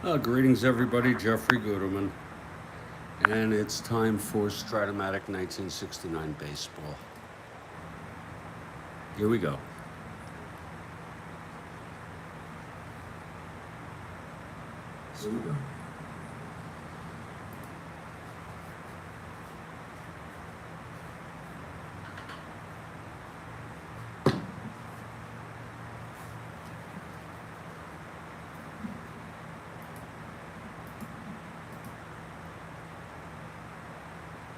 Greetings, everybody. Jeffrey Guterman, and it's time for Strat-O-Matic 1969 baseball. Here we go. Here we go.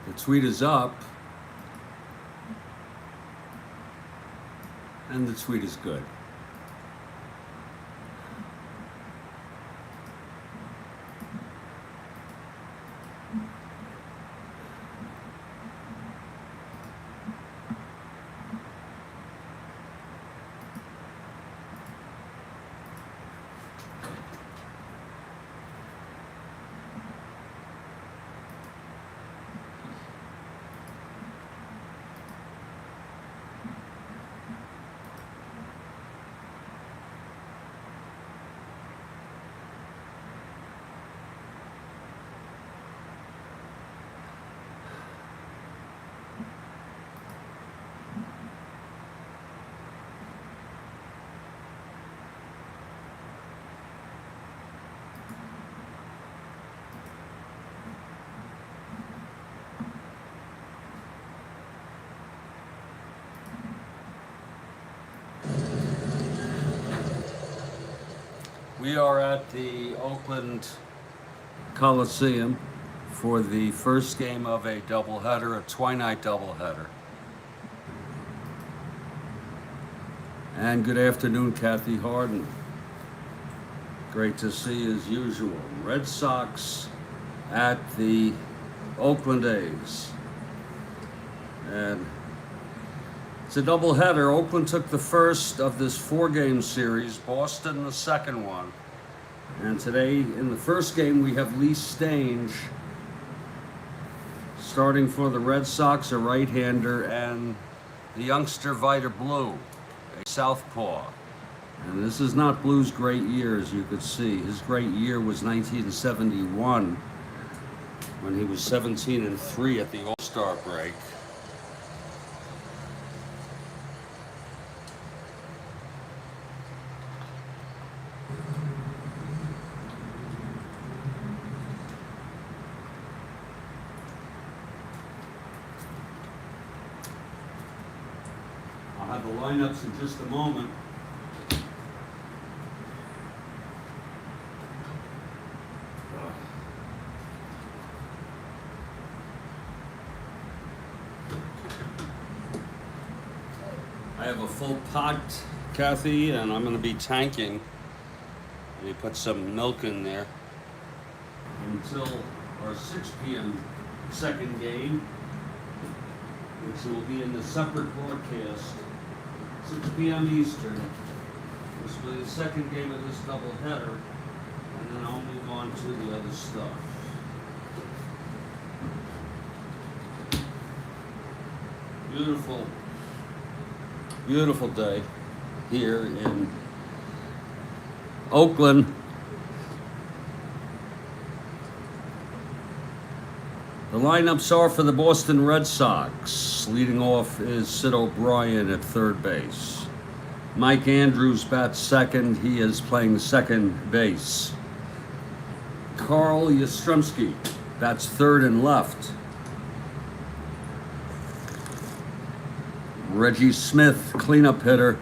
The tweet is up, and the tweet is good. We are at the Oakland Coliseum for the first game of a doubleheader, a twilight doubleheader. And good afternoon, Kathy Harden. Great to see you as usual. Red Sox at the Oakland A's. And it's a doubleheader. Oakland took the first of this four-game series, Boston the second one. And today, in the first game, we have Lee Stange starting for the Red Sox, a right-hander, and the youngster Viter Blue, a southpaw. And this is not Blue's great year, as you could see. His great year was 1971, when he was 17-3 at the All-Star break. I'll have the lineups in just a moment. I have a full pot, Kathy, and I'm going to be tanking. Let me put some milk in there until our 6 p.m. second game, which will be in the separate broadcast, 6 p.m. Eastern. This will be the second game of this doubleheader, and then I'll move on to the other stuff. Beautiful. Beautiful day here in Oakland. The lineups are for the Boston Red Sox. Leading off is Sid O'Brien at third base. Mike Andrews bats second. He is playing second base. Carl Yastrzemski bats third and left. Reggie Smith, cleanup hitter,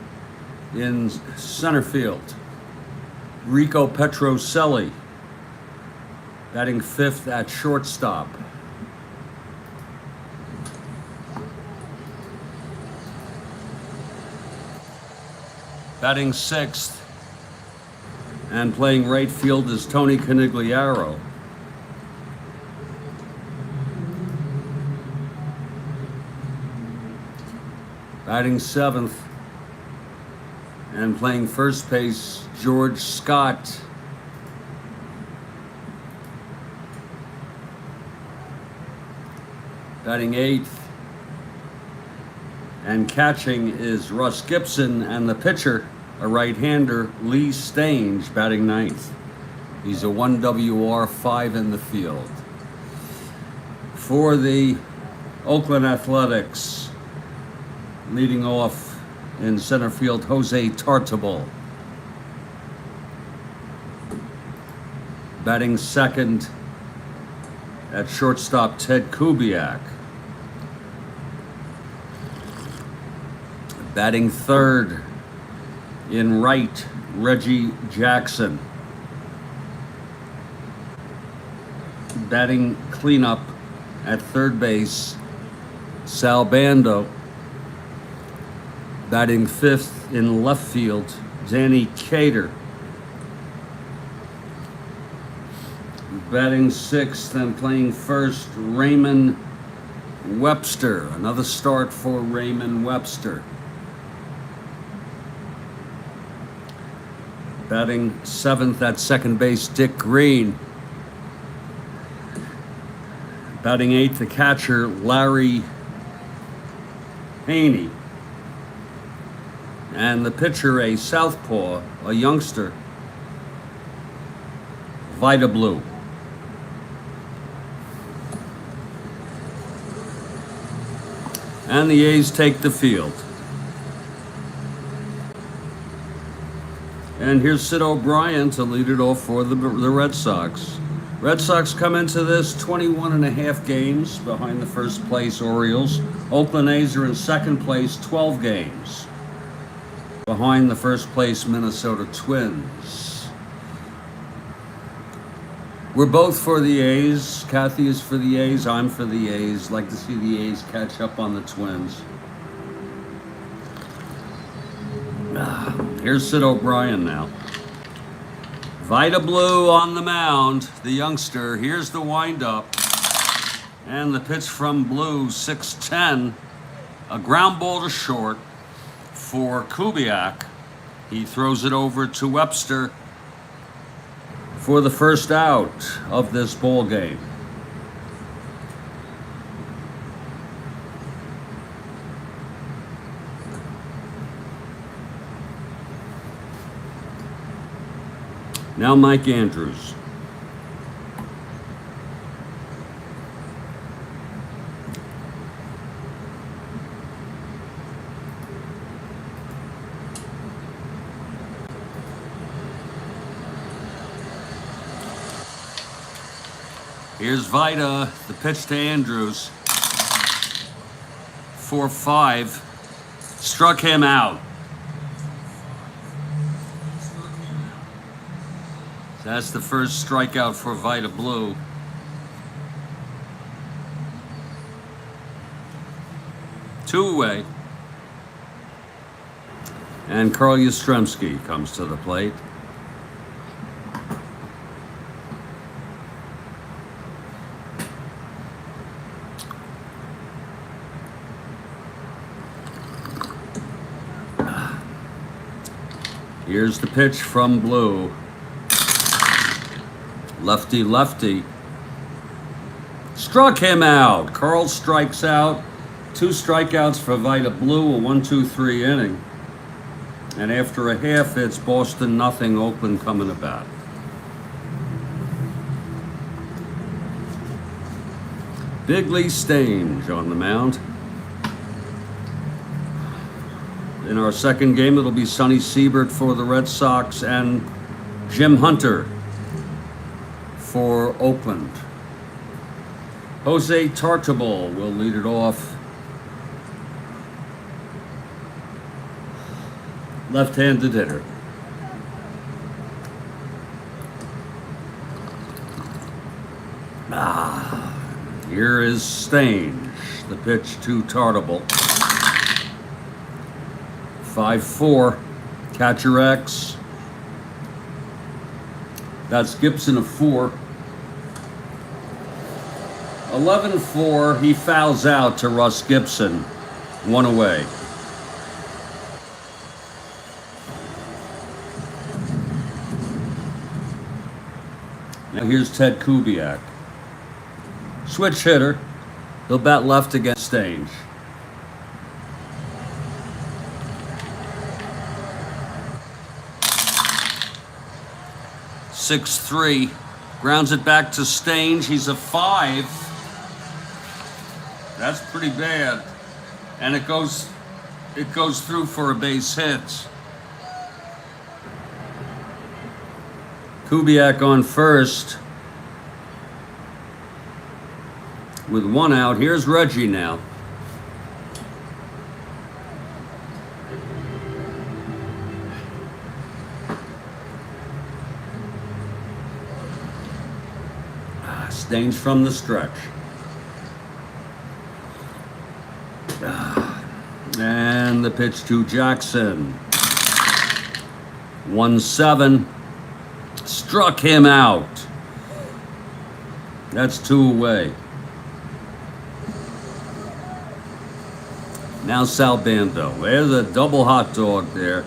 in center field. Rico Petrocelli batting fifth at shortstop. Batting sixth and playing right field is Tony Canigliaro. Batting seventh and playing first base, George Scott. Batting eighth and catching is Russ Gibson, and the pitcher, a right-hander, Lee Stange, batting ninth. He's a 1 WR, 5 in the field. For the Oakland Athletics, leading off in center field, Jose Tartabull. Batting second at shortstop, Ted Kubiak. Batting third in right, Reggie Jackson. Batting cleanup at third base, Sal Bando. Batting fifth in left field, Danny Cater. Batting sixth and playing first, Raymond Webster. Another start for Raymond Webster. Batting seventh at second base, Dick Green. Batting eighth, the catcher, Larry Haney. And the pitcher, a southpaw, a youngster, Vida Blue. And the A's take the field. And here's Sid O'Brien to lead it off for the Red Sox. Red Sox come into this 21.5 games behind the first place Orioles. Oakland A's are in second place, 12 games behind the first place Minnesota Twins. We're both for the A's. Kathy is for the A's. I'm for the A's. Like to see the A's catch up on the Twins. Here's Sid O'Brien now. Vida Blue on the mound, the youngster. Here's the windup. And the pitch from Blue, 6-10. A ground ball to short for Kubiak. He throws it over to Webster for the first out of this ball game. Now Mike Andrews. Here's Vida, the pitch to Andrews. 4-5. Struck him out. That's the first strikeout for Vida Blue. Two-away. And Carl Yastrzemski comes to the plate. Here's the pitch from Blue. Lefty, lefty. Struck him out. Carl strikes out. 2 strikeouts for Vida Blue, a 1-2-3 inning. And after a half, it's Boston nothing, Oakland coming to bat. Big Lee Stange on the mound. In our second game, it'll be Sonny Siebert for the Red Sox and Jim Hunter for Oakland. Jose Tartabull will lead it off. Left-handed hitter. Here is Stange, the pitch to Tartabull. 5-4, catcher X. That's Gibson of 4. 11-4, he fouls out to Russ Gibson. 1 away. Now here's Ted Kubiak. Switch hitter. He'll bat left against Stange. 6-3. Grounds it back to Stange. He's a 5. That's pretty bad. And it goes through for a base hit. Kubiak on first. With 1 out. Here's Reggie now. Stange from the stretch. And the pitch to Jackson. 1-7. Struck him out. That's 2 away. Now Sal Bando. There's a double hot dog there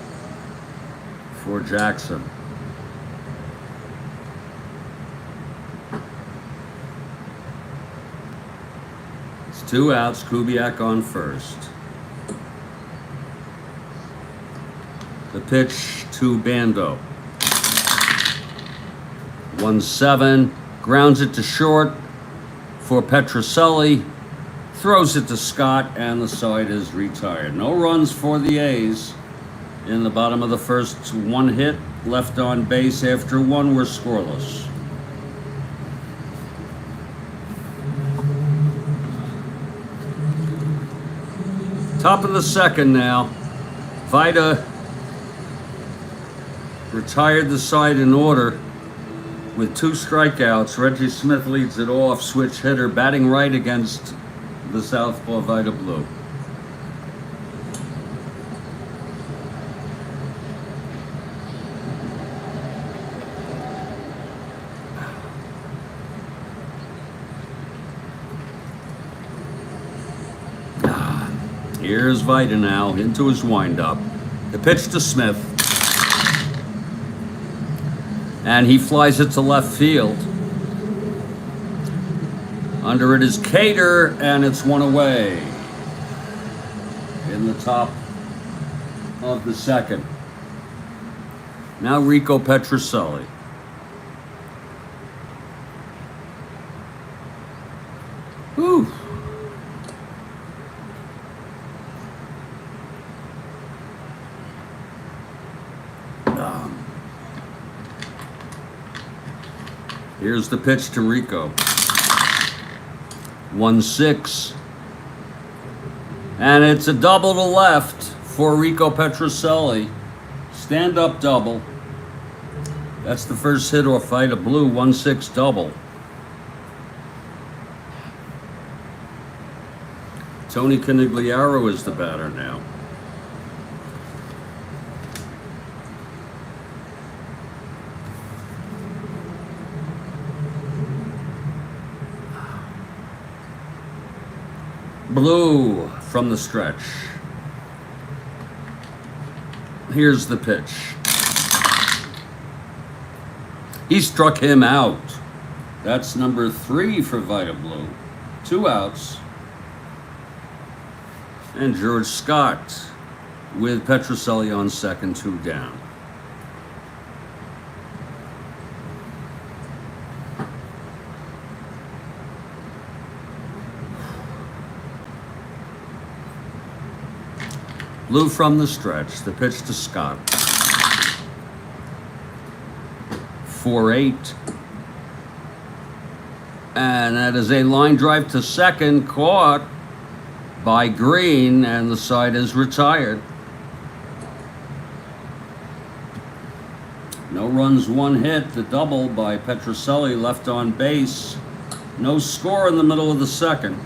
for Jackson. It's 2 outs. Kubiak on first. The pitch to Bando. 1-7. Grounds it to short for Petrocelli. Throws it to Scott, and the side is retired. No runs for the A's in the bottom of the first. 1 hit left on base after 1 were scoreless. Top of the second now. Vida retired the side in order with 2 strikeouts. Reggie Smith leads it off. Switch hitter, batting right against the southpaw Vida Blue. Here's Vida now into his windup. The pitch to Smith. And he flies it to left field. Under it is Cater, and it's 1 away in the top of the second. Now Rico Petrocelli. Whew. Here's the pitch to Rico. 1-6. And it's a double to left for Rico Petrocelli. Stand-up double. That's the first hit off Vida Blue. 1-6 double. Tony Canigliaro is the batter now. Blue from the stretch. Here's the pitch. He struck him out. That's number 3 for Vida Blue. 2 outs. And George Scott with Petrocelli on second, 2 down. Blue from the stretch. The pitch to Scott. 4-8. And that is a line drive to second, caught by Green, and the side is retired. No runs, 1 hit. The double by Petrocelli left on base. No score in the middle of the second.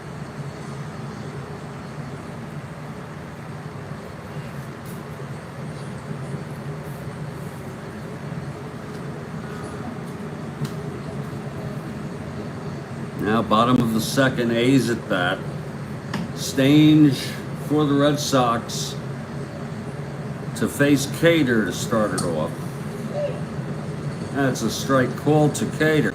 Now bottom of the second, A's at bat. Stange for the Red Sox to face Cater to start it off. That's a strike call to Cater.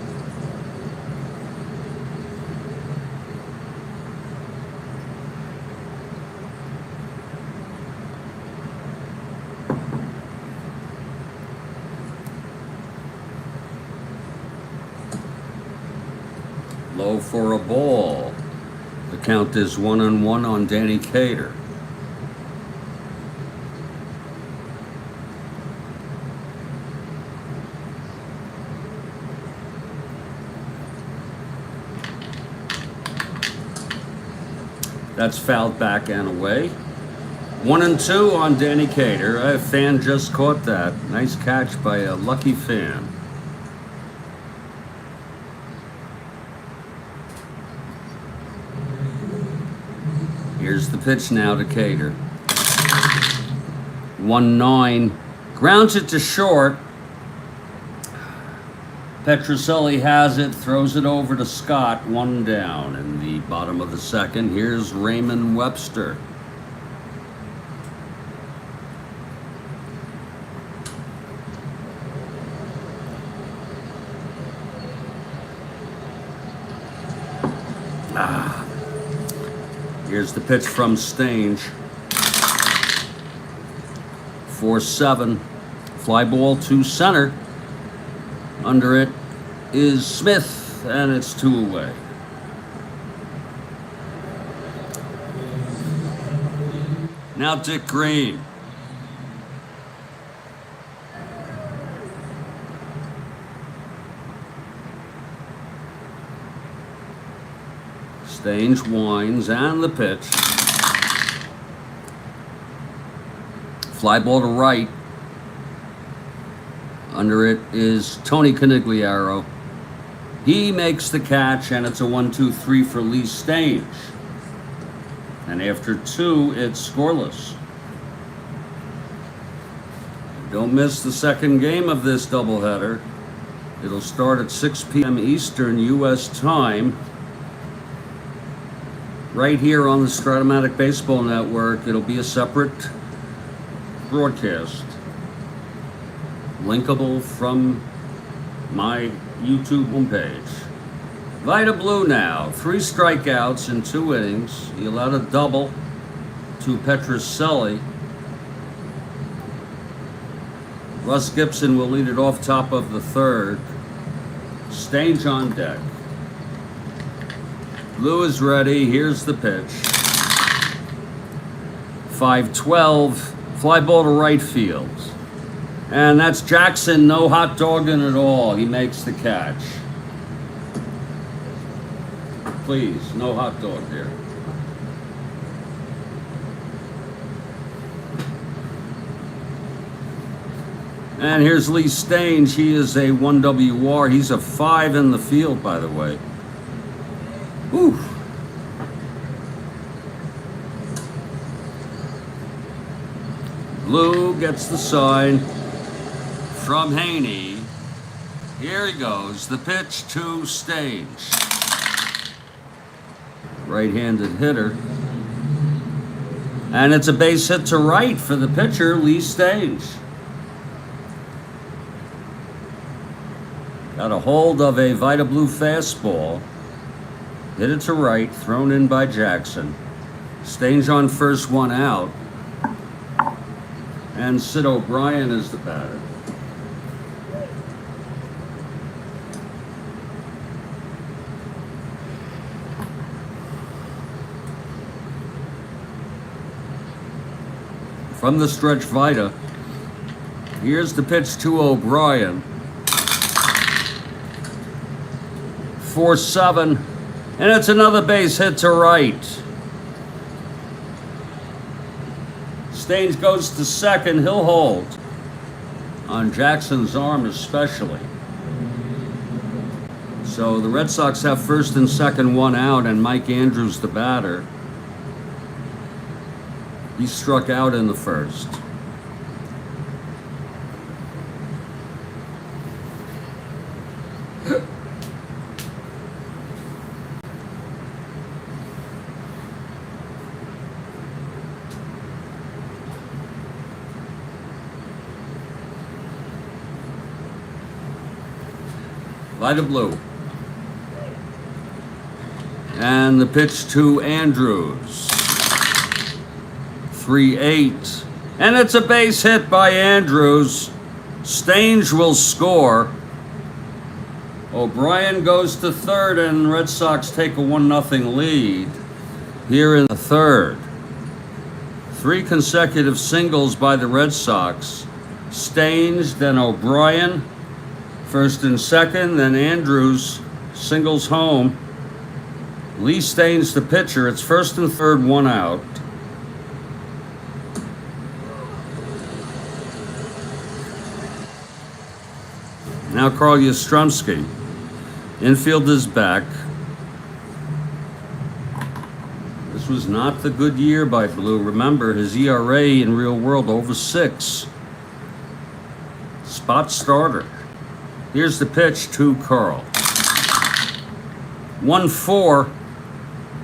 Low for a ball. The count is 1-1 on Danny Cater. That's fouled back and away. 1-2 on Danny Cater. A fan just caught that. Nice catch by a lucky fan. Here's the pitch now to Cater. 1-9. Grounds it to short. Petroselli has it, throws it over to Scott. 1 down in the bottom of the second. Here's Raymond Webster. Here's the pitch from Stange. 4-7. Fly ball to center. Under it is Smith, and it's 2 away. Now Dick Green. Stange winds, and the pitch. Fly ball to right. Under it is Tony Conigliaro. He makes the catch, and it's a 1-2-3 for Lee Stange. And after 2, it's scoreless. Don't miss the second game of this doubleheader. It'll start at 6 p.m. Eastern U.S. time. Right here on the Strat-O-Matic Baseball Network. It'll be a separate broadcast. Linkable from my YouTube homepage. Vida Blue now. 3 strikeouts in 2 innings. He allowed a double to Petroselli. Russ Gibson will lead it off top of the 3rd. Stange on deck. Blue is ready. Here's the pitch. 5-12. Fly ball to right field. And that's Jackson, no hot dogging at all. He makes the catch. Please, no hot dog here. And here's Lee Stange. He is a 1 WR. He's a 5 in the field, by the way. Whew. Blue gets the sign from Haney. Here he goes. The pitch to Stange. Right-handed hitter. And it's a base hit to right for the pitcher, Lee Stange. Got a hold of a Vida Blue fastball. Hit it to right, thrown in by Jackson. Stange on first, 1 out. And Sid O'Brien is the batter. From the stretch, Vida. Here's the pitch to O'Brien. 4-7. And it's another base hit to right. Stange goes to second. He'll hold. On Jackson's arm especially. So the Red Sox have first and second, 1 out, and Mike Andrews the batter. He struck out in the first. Vida Blue. And the pitch to Andrews. 3-8. And it's a base hit by Andrews. Stange will score. O'Brien goes to third, and Red Sox take a 1-0 lead here in the third. 3 consecutive singles by the Red Sox. Stange, then O'Brien, first and second, then Andrews singles home. Lee Stange the pitcher. It's first and third, 1 out. Now Carl Yastrzemski. Infield is back. This was not the good year by Blue. Remember, his ERA in real world over 6. Spot starter. Here's the pitch to Carl. 1-4,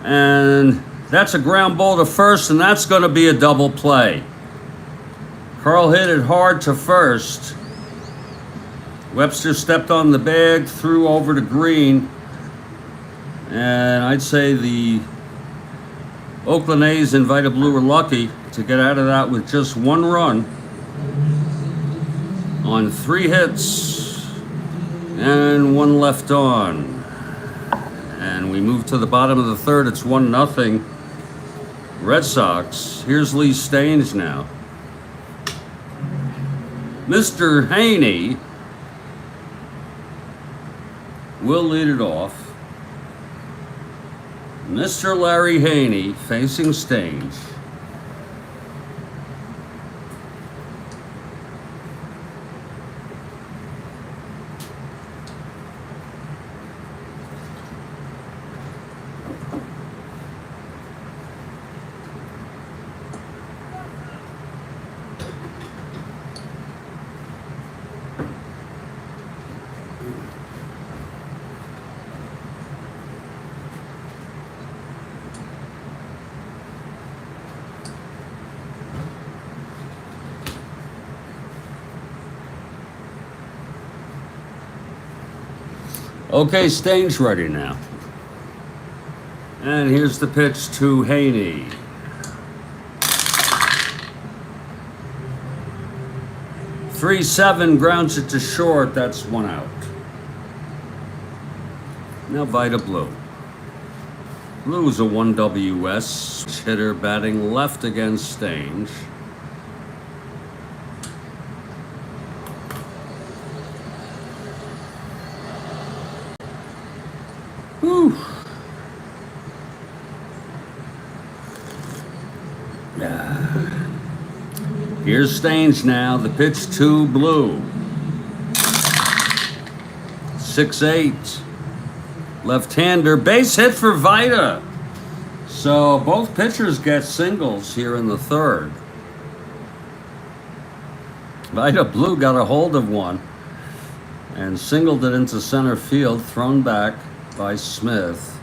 and that's a ground ball to first, and that's going to be a double play. Carl hit it hard to first. Webster stepped on the bag, threw over to Green, and I'd say the Oakland A's and Vita Blue were lucky to get out of that with just 1 run on 3 hits and 1 left on. And we move to the bottom of the third. It's 1-0 Red Sox. Here's Lee Stange now. Mr. Haney will lead it off. Mr. Larry Haney facing Stange. Okay, Stange ready now. And here's the pitch to Haney. Three 7 grounds it to short. That's 1 out. Now Vita Blue. Blue is a 1 WS hitter batting left against Stange. Whew. Here's Stange now. The pitch to Blue. 6-8. Left-hander. Base hit for Vita. So both pitchers get singles here in the third. Vita Blue got a hold of one and singled it into center field, thrown back by Smith.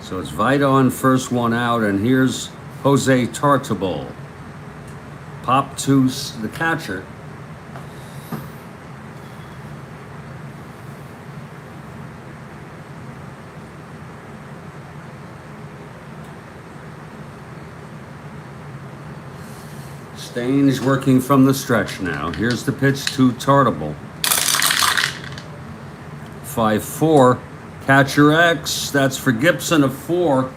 So it's Vita on first, 1 out, and here's Jose Tartabull. Pop to the catcher. Stange working from the stretch now. Here's the pitch to Tartabull. 5-4. Catcher X. That's for Gibson, a 4.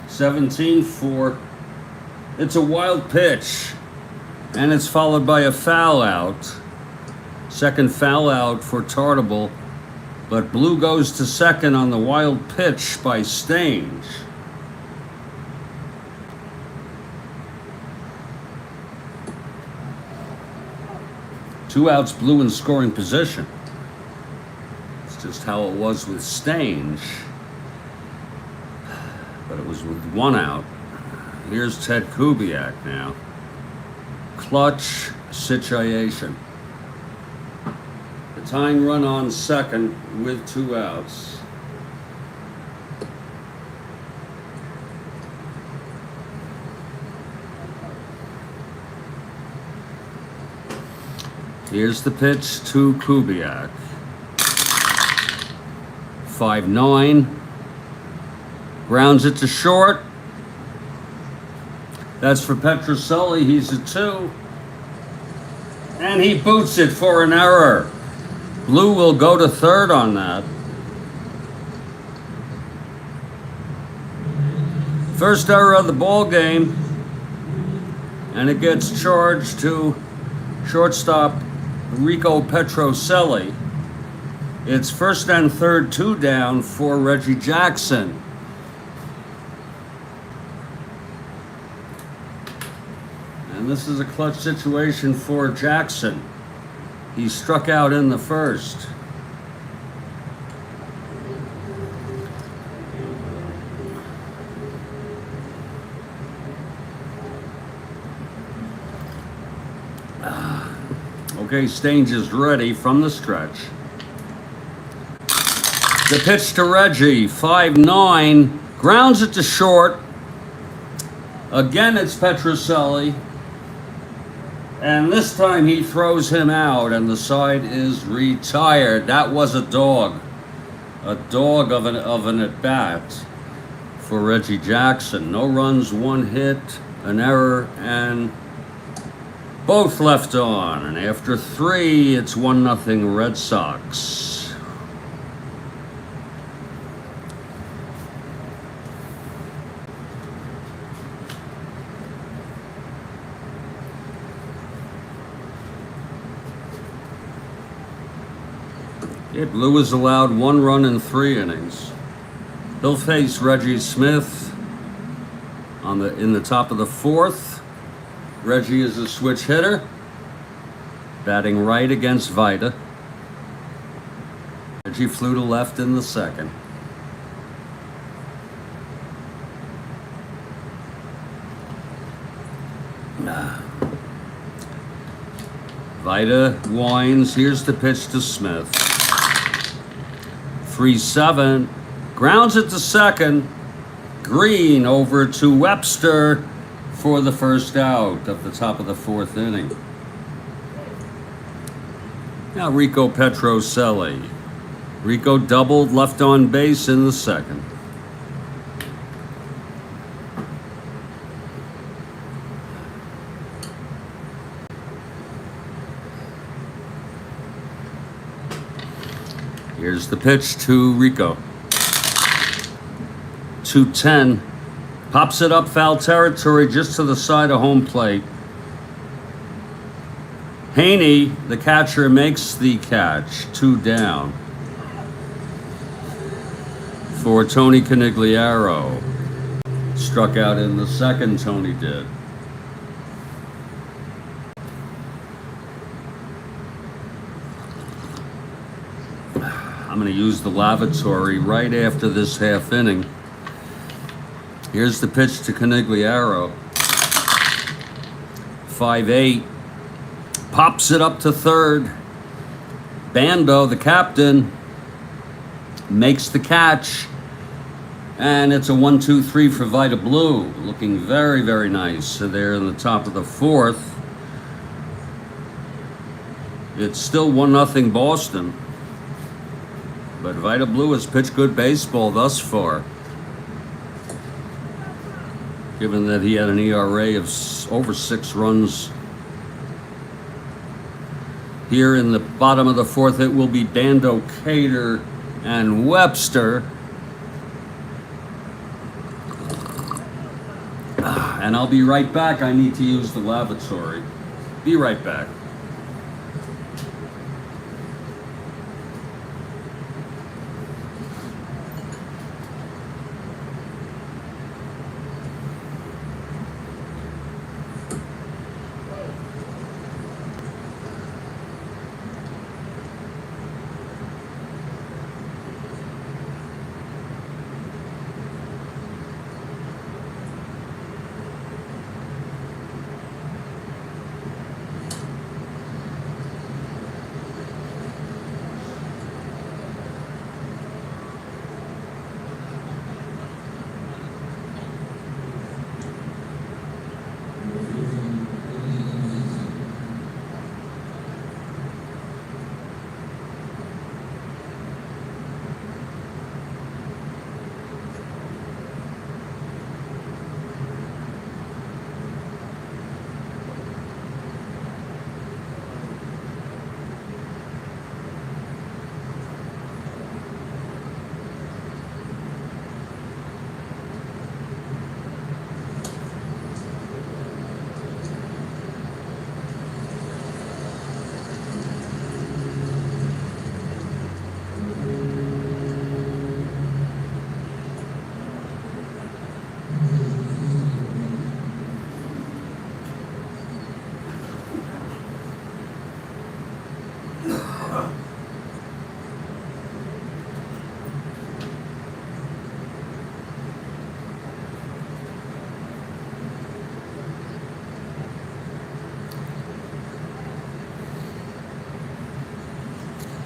17-4. It's a wild pitch, and it's followed by a foul out. Second foul out for Tartabull, but Blue goes to second on the wild pitch by Stange. Two outs, Blue in scoring position. It's just how it was with Stange. But it was with 1 out. Here's Ted Kubiak now. Clutch situation. The tying run on second with 2 outs. Here's the pitch to Kubiak. 5-9. Grounds it to short. That's for Petroselli. He's a 2. And he boots it for an error. Blue will go to third on that. First error of the ball game. And it gets charged to shortstop Rico Petroselli. It's first and third, 2 down for Reggie Jackson. And this is a clutch situation for Jackson. He struck out in the first. Okay, Stange is ready from the stretch. The pitch to Reggie, 5-9, grounds it to short. Again, it's Petroselli. And this time he throws him out and the side is retired. That was a dog of an at-bat for Reggie Jackson. No runs, 1 hit, an error, and both left on. And after 3, it's 1-0 Red Sox. Blue is allowed 1 run in 3 innings. He'll face Reggie Smith in the top of the 4th. Reggie is a switch hitter, batting right against Vida. Reggie flew to left in the 2nd. Vida winds. Here's the pitch to Smith. 3-7, grounds it to 2nd. Green over to Webster for the first out of the top of the 4th inning. Now Rico Petroselli. Rico doubled, left on base in the 2nd. Here's the pitch to Rico. 2-10. Pops it up foul territory just to the side of home plate. Haney, the catcher, makes the catch. 2 down for Tony Conigliaro. Struck out in the 2nd, Tony did. I'm going to use the lavatory right after this half inning. Here's the pitch to Conigliaro. 5-8. Pops it up to 3rd. Bando, the captain, makes the catch. And it's a 1-2-3 for Vida Blue. Looking very, very nice. So they're in the top of the 4th. It's still 1-0 Boston. But Vida Blue has pitched good baseball thus far, given that he had an ERA of over 6 runs. Here in the bottom of the 4th, it will be Dando, Cater, and Webster. And I'll be right back. I need to use the lavatory. Be right back.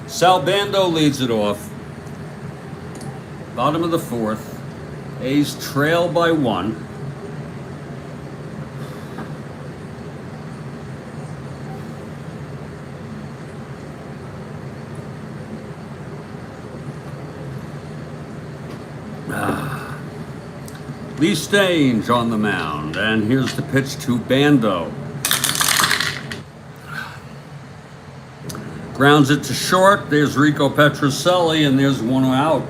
Salbando leads it off. Bottom of the fourth. A's trail by 1. Lee Stange on the mound, and here's the pitch to Bando. Grounds it to short. There's Rico Petrocelli, and there's 1 out.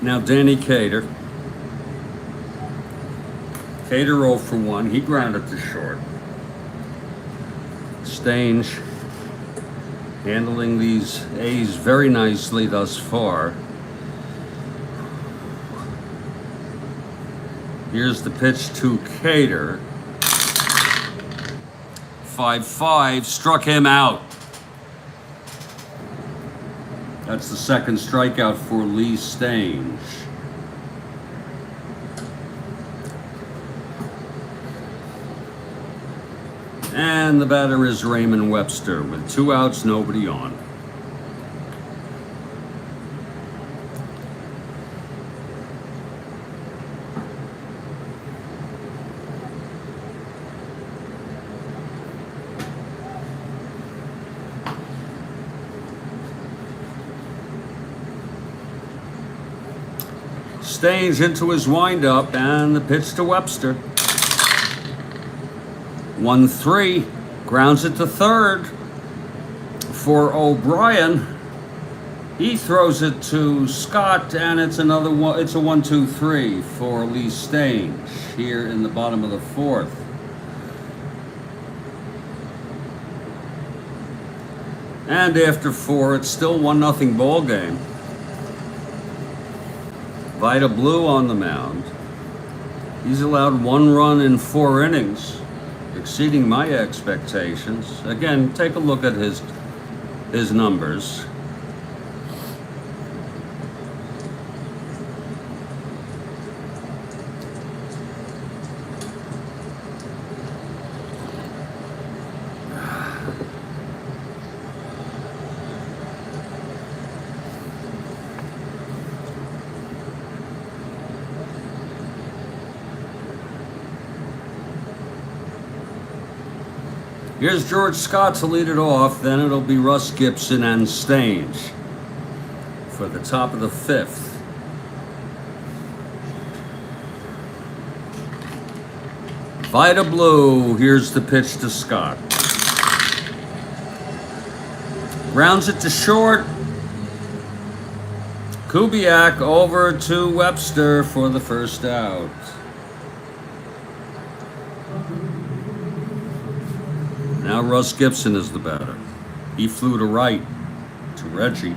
Now Danny Cater. Cater 0 for 1. He grounded to short. Stange handling these A's very nicely thus far. Here's the pitch to Cater. 5-5, struck him out. That's the second strikeout for Lee Stange. And the batter is Raymond Webster with 2 outs, nobody on. Stange into his windup, and the pitch to Webster. 1-3, grounds it to third for O'Brien. He throws it to Scott, and it's another one. It's a 1-2-3 for Lee Stange here in the bottom of the fourth. And after 4, it's still 1-0 ball game. Vida Blue on the mound. He's allowed 1 run in 4 innings, exceeding my expectations. Again, take a look at his numbers. Here's George Scott to lead it off. Then it'll be Russ Gibson and Stange for the top of the 5th. Vida Blue. Here's the pitch to Scott. Grounds it to short. Kubiak over to Webster for the first out. Now Russ Gibson is the batter. He flew to right to Reggie.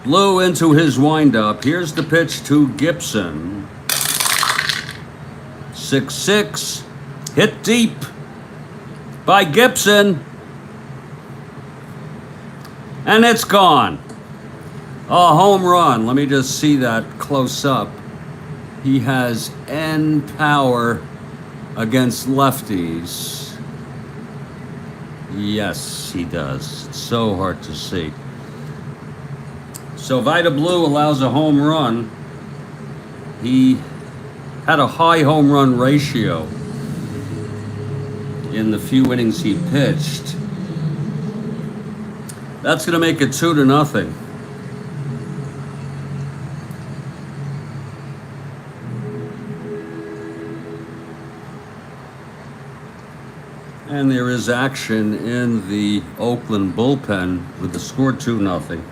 Blue into his windup. Here's the pitch to Gibson. 6-6. Hit deep by Gibson. And it's gone. A home run. Let me just see that close up. He has N power against lefties. Yes, he does. It's so hard to see. So Vida Blue allows a home run. He had a high home run ratio in the few innings he pitched. That's going to make it 2-0. And there is action in the Oakland bullpen with the score 2-0.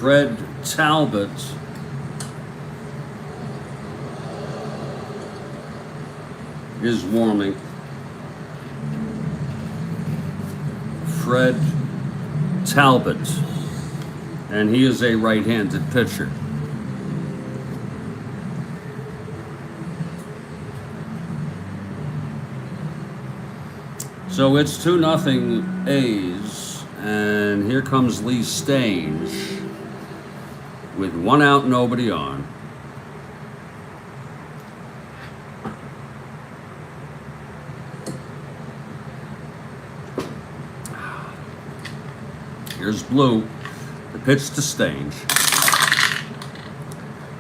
Fred Talbot is warming. Fred Talbot, and he is a right-handed pitcher. So it's 2-0 A's, and here comes Lee Stange with 1 out, nobody on. Here's Blue, the pitch to Stange.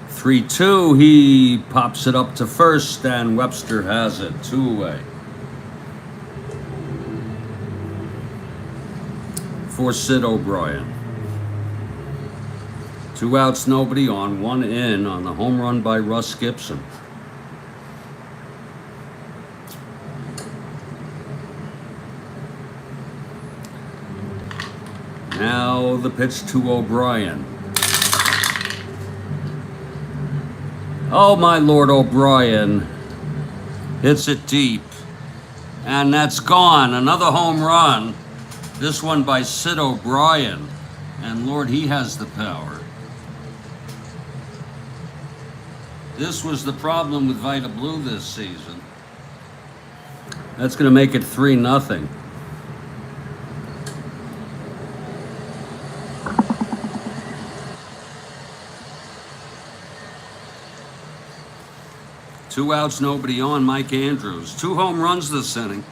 3-2, he pops it up to first, and Webster has it, 2 away. For Sid O'Brien. 2 outs, nobody on, 1 in on the home run by Russ Gibson. Now the pitch to O'Brien. Oh my Lord, O'Brien hits it deep, and that's gone. Another home run. This one by Sid O'Brien, and Lord, he has the power. This was the problem with Vita Blue this season. That's going to make it 3-0. Two outs, nobody on. Mike Andrews. 2 home runs this inning.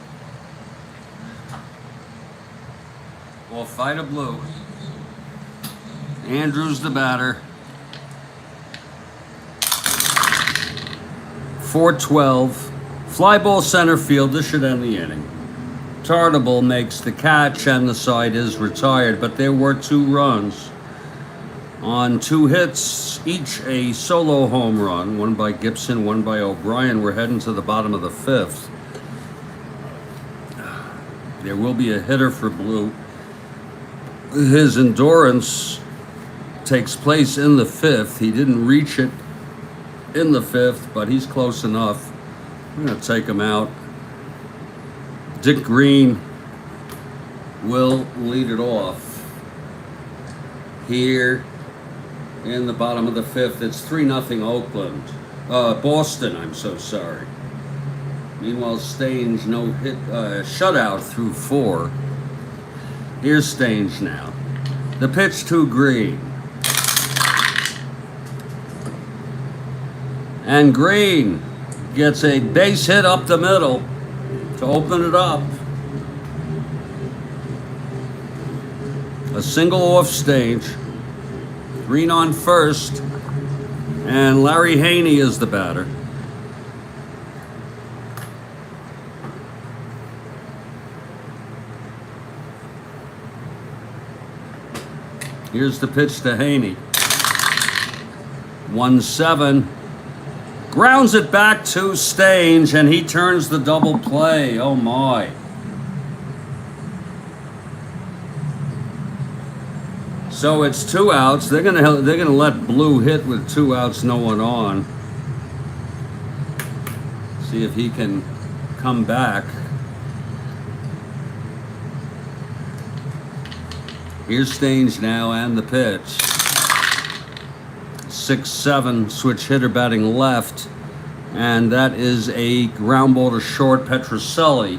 Well, Vita Blue. Andrews the batter. 4-12. Fly ball center field. This should end the inning. Tartable makes the catch, and the side is retired. But there were 2 runs on 2 hits, each a solo home run, one by Gibson, one by O'Brien. We're heading to the bottom of the 5th. There will be a hitter for Blue. His endurance takes place in the 5th. He didn't reach it in the 5th, but he's close enough. I'm going to take him out. Dick Green will lead it off here in the bottom of the 5th. It's 3-0 Oakland. Boston, I'm so sorry. Meanwhile, Stange no hit, shutout through 4. Here's Stange now. The pitch to Green. And Green gets a base hit up the middle to open it up. A single off Stange. Green on first, and Larry Haney is the batter. Here's the pitch to Haney. 1-7. Grounds it back to Stange, and he turns the double play. Oh my. So it's 2 outs. They're gonna let Blue hit with 2 outs, no one on. See if he can come back. Here's Stange now, and the pitch. 6-7, switch hitter batting left, and that is a ground ball to short. Petrocelli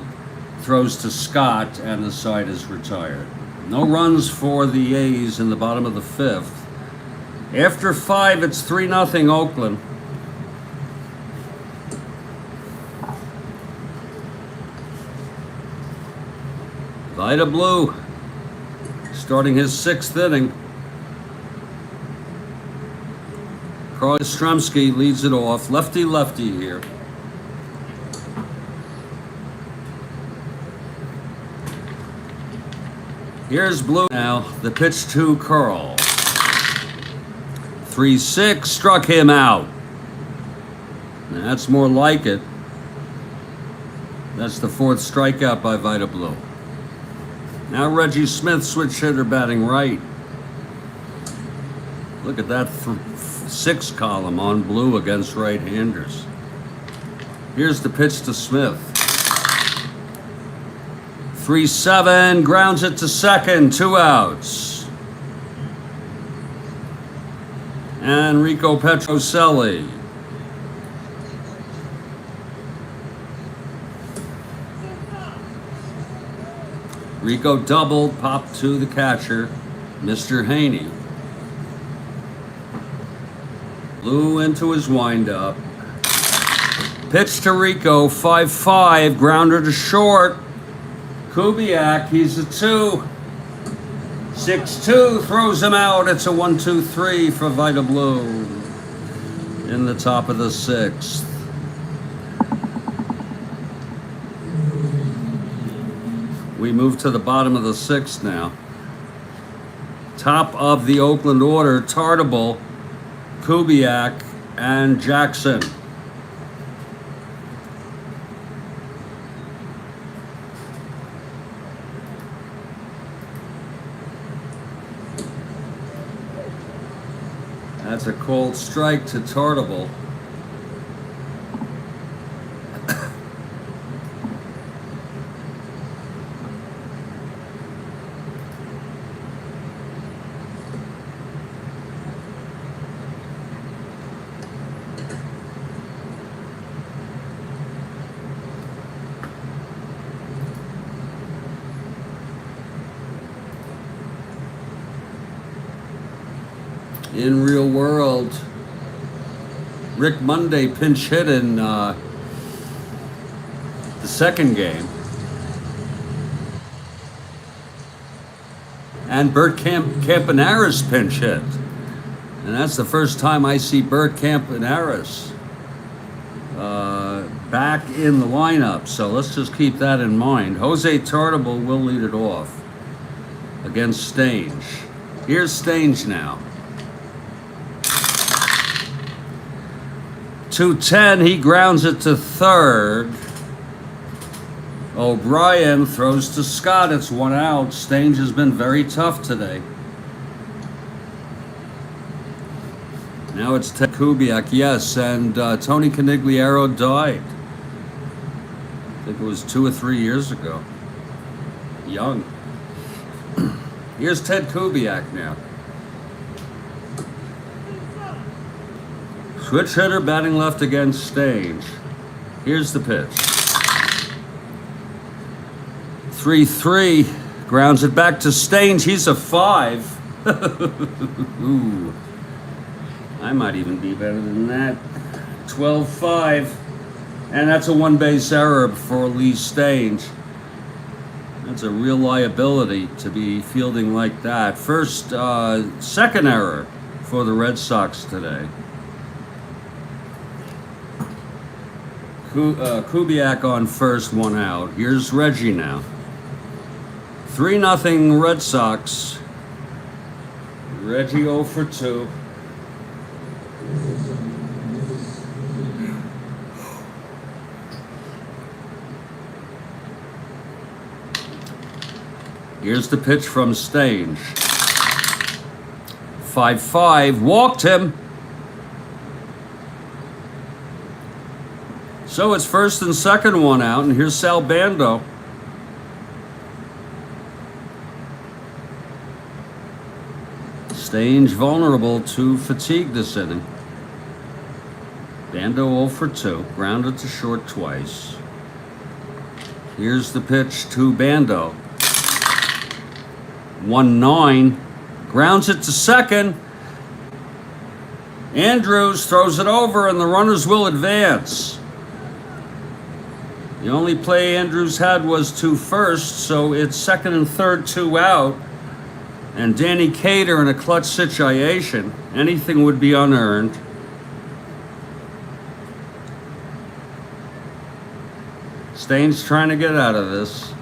throws to Scott, and the side is retired. No runs for the A's in the bottom of the 5th. After 5, it's 3-0 Oakland. Vita Blue starting his 6th inning. Carl Yastrzemski leads it off. Lefty here. Here's Blue now. The pitch to Carl. 3-6, struck him out. That's more like it. That's the 4th strikeout by Vita Blue. Now Reggie Smith, switch hitter batting right. Look at that 6 column on blue against right-handers. Here's the pitch to Smith. 3-7, grounds it to second, 2 outs. And Rico Petrocelli. Rico doubled, popped to the catcher, Mr. Haney. Blew into his windup. Pitch to Rico, 5-5, grounder to short. Kubiak, he's a 2. 6-2, throws him out. It's a 1-2-3 for Vita Blue in the top of the 6th. We move to the bottom of the 6th now. Top of the Oakland order, Tartable, Kubiak, and Jackson. That's a cold strike to Tartable. In real world, Rick Monday pinch hit in the second game. And Bert Campaneris pinch hit. And that's the first time I see Bert Campaneris back in the lineup. So let's just keep that in mind. Jose Tartable will lead it off against Stange. Here's Stange now. 2-10, he grounds it to third. O'Brien throws to Scott. It's 1 out. Stange has been very tough today. Now it's Ted Kubiak, yes, and Tony Conigliaro died. I think it was 2 or 3 years ago. Young. Here's Ted Kubiak now. Switch hitter batting left against Stange. Here's the pitch. 3-3, grounds it back to Stange. He's a 5. Ooh, I might even be better than that. 12-5, and that's a 1-base error for Lee Stange. That's a real liability to be fielding like that. Second error for the Red Sox today. Kubiak on first, 1 out. Here's Reggie now. 3-0 Red Sox. Reggie 0 for 2. Here's the pitch from Stange. 5-5, walked him. So it's first and second, 1 out, and here's Sal Bando. Stange vulnerable to fatigue this inning. Bando 0 for 2, grounded to short twice. Here's the pitch to Bando. 1-9, grounds it to second. Andrews throws it over, and the runners will advance. The only play Andrews had was to first, so it's second and third, 2 out. And Danny Cater in a clutch situation. Anything would be unearned. Stange trying to get out of this.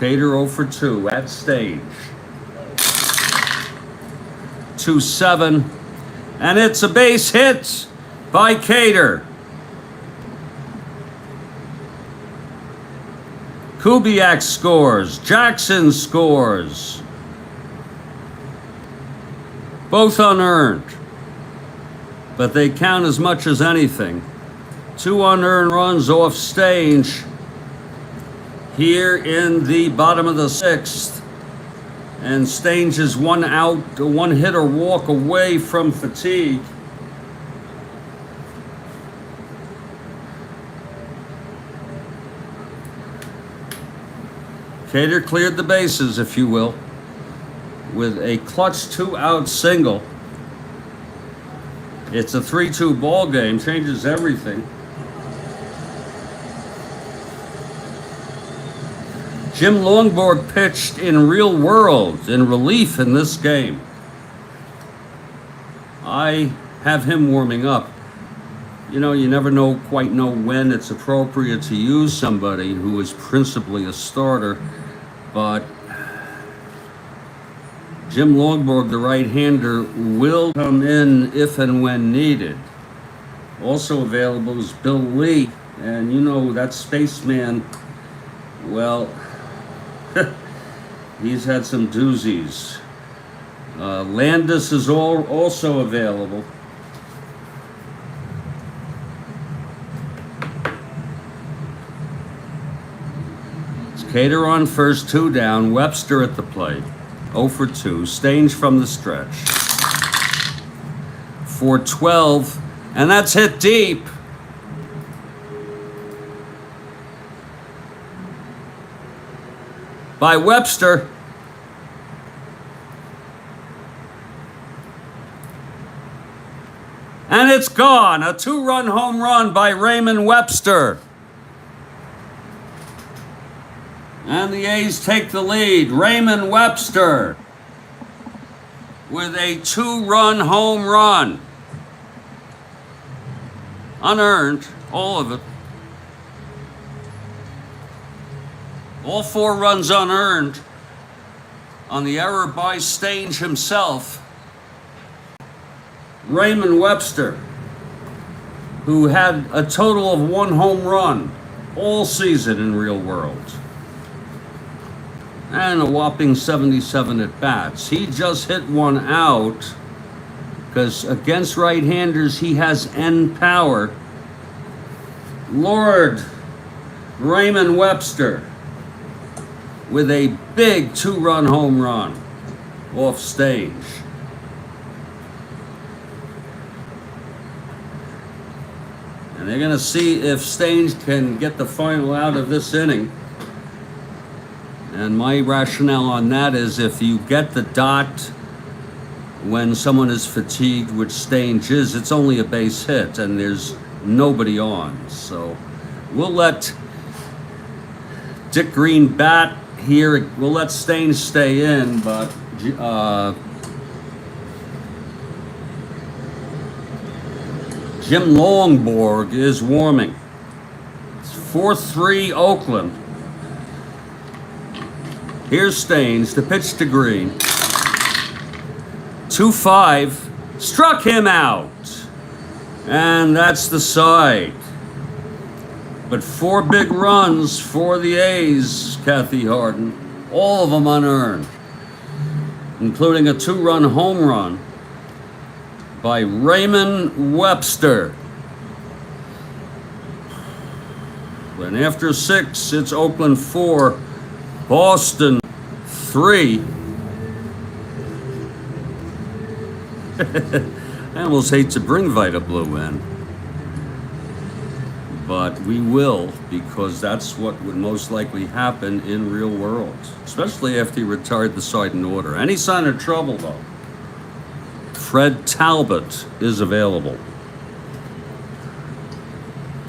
Cater 0 for 2 at Stange. 2-7. And it's a base hit by Cater. Kubiak scores. Jackson scores. Both unearned, but they count as much as anything. 2 unearned runs off Stange here in the bottom of the 6th. And Stange is 1 out, 1 hit or walk away from fatigue. Cater cleared the bases, if you will, with a clutch 2-out single. It's a 3-2 ball game, changes everything. Jim Longborg pitched in real world, in relief in this game. I have him warming up. You know, you never quite know when it's appropriate to use somebody who is principally a starter, but Jim Longborg, the right-hander, will come in if and when needed. Also available is Bill Lee, and you know that spaceman, well, he's had some doozies. Landis is also available. It's Cater on first, 2 down, Webster at the plate. 0 for 2, Stange from the stretch. For 12, and that's hit deep. By Webster. And it's gone. A 2-run home run by Raymond Webster. And the A's take the lead. Raymond Webster with a 2-run home run. Unearned, all of it. All 4 runs unearned on the error by Stange himself. Raymond Webster, who had a total of 1 home run all season in real world. And a whopping 77 at-bats. He just hit 1 out because against right-handers he has end power. Lord Raymond Webster with a big 2-run home run off Stange. And they're going to see if Stange can get the final out of this inning. And my rationale on that is if you get the dot when someone is fatigued, which Stange is, it's only a base hit and there's nobody on. So we'll let Dick Green bat here. We'll let Stange stay in, but Jim Longborg is warming. It's 4-3 Oakland. Here's Stange, the pitch to Green. 2-5, struck him out. And that's the side. But 4 big runs for the A's, Kathy Harden. All of them unearned, including a 2-run home run by Raymond Webster. And after 6, it's Oakland 4, Boston 3. I almost hate to bring Vita Blue in, but we will, because that's what would most likely happen in real world, especially after he retired the side in order. Any sign of trouble, though, Fred Talbot is available.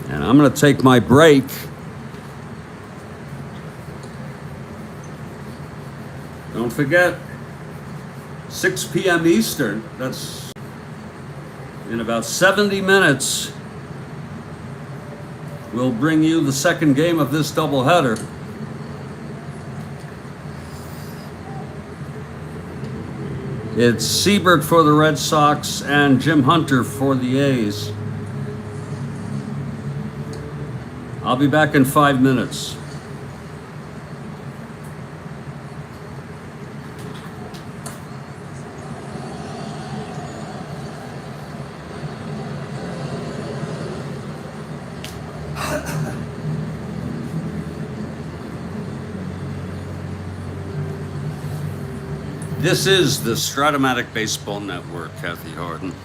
And I'm going to take my break. Don't forget, 6 p.m. Eastern, that's in about 70 minutes, we'll bring you the second game of this doubleheader. It's Siebert for the Red Sox and Jim Hunter for the A's. I'll be back in 5 minutes. This is the Strat-O-Matic Baseball Network, Kathy Harden.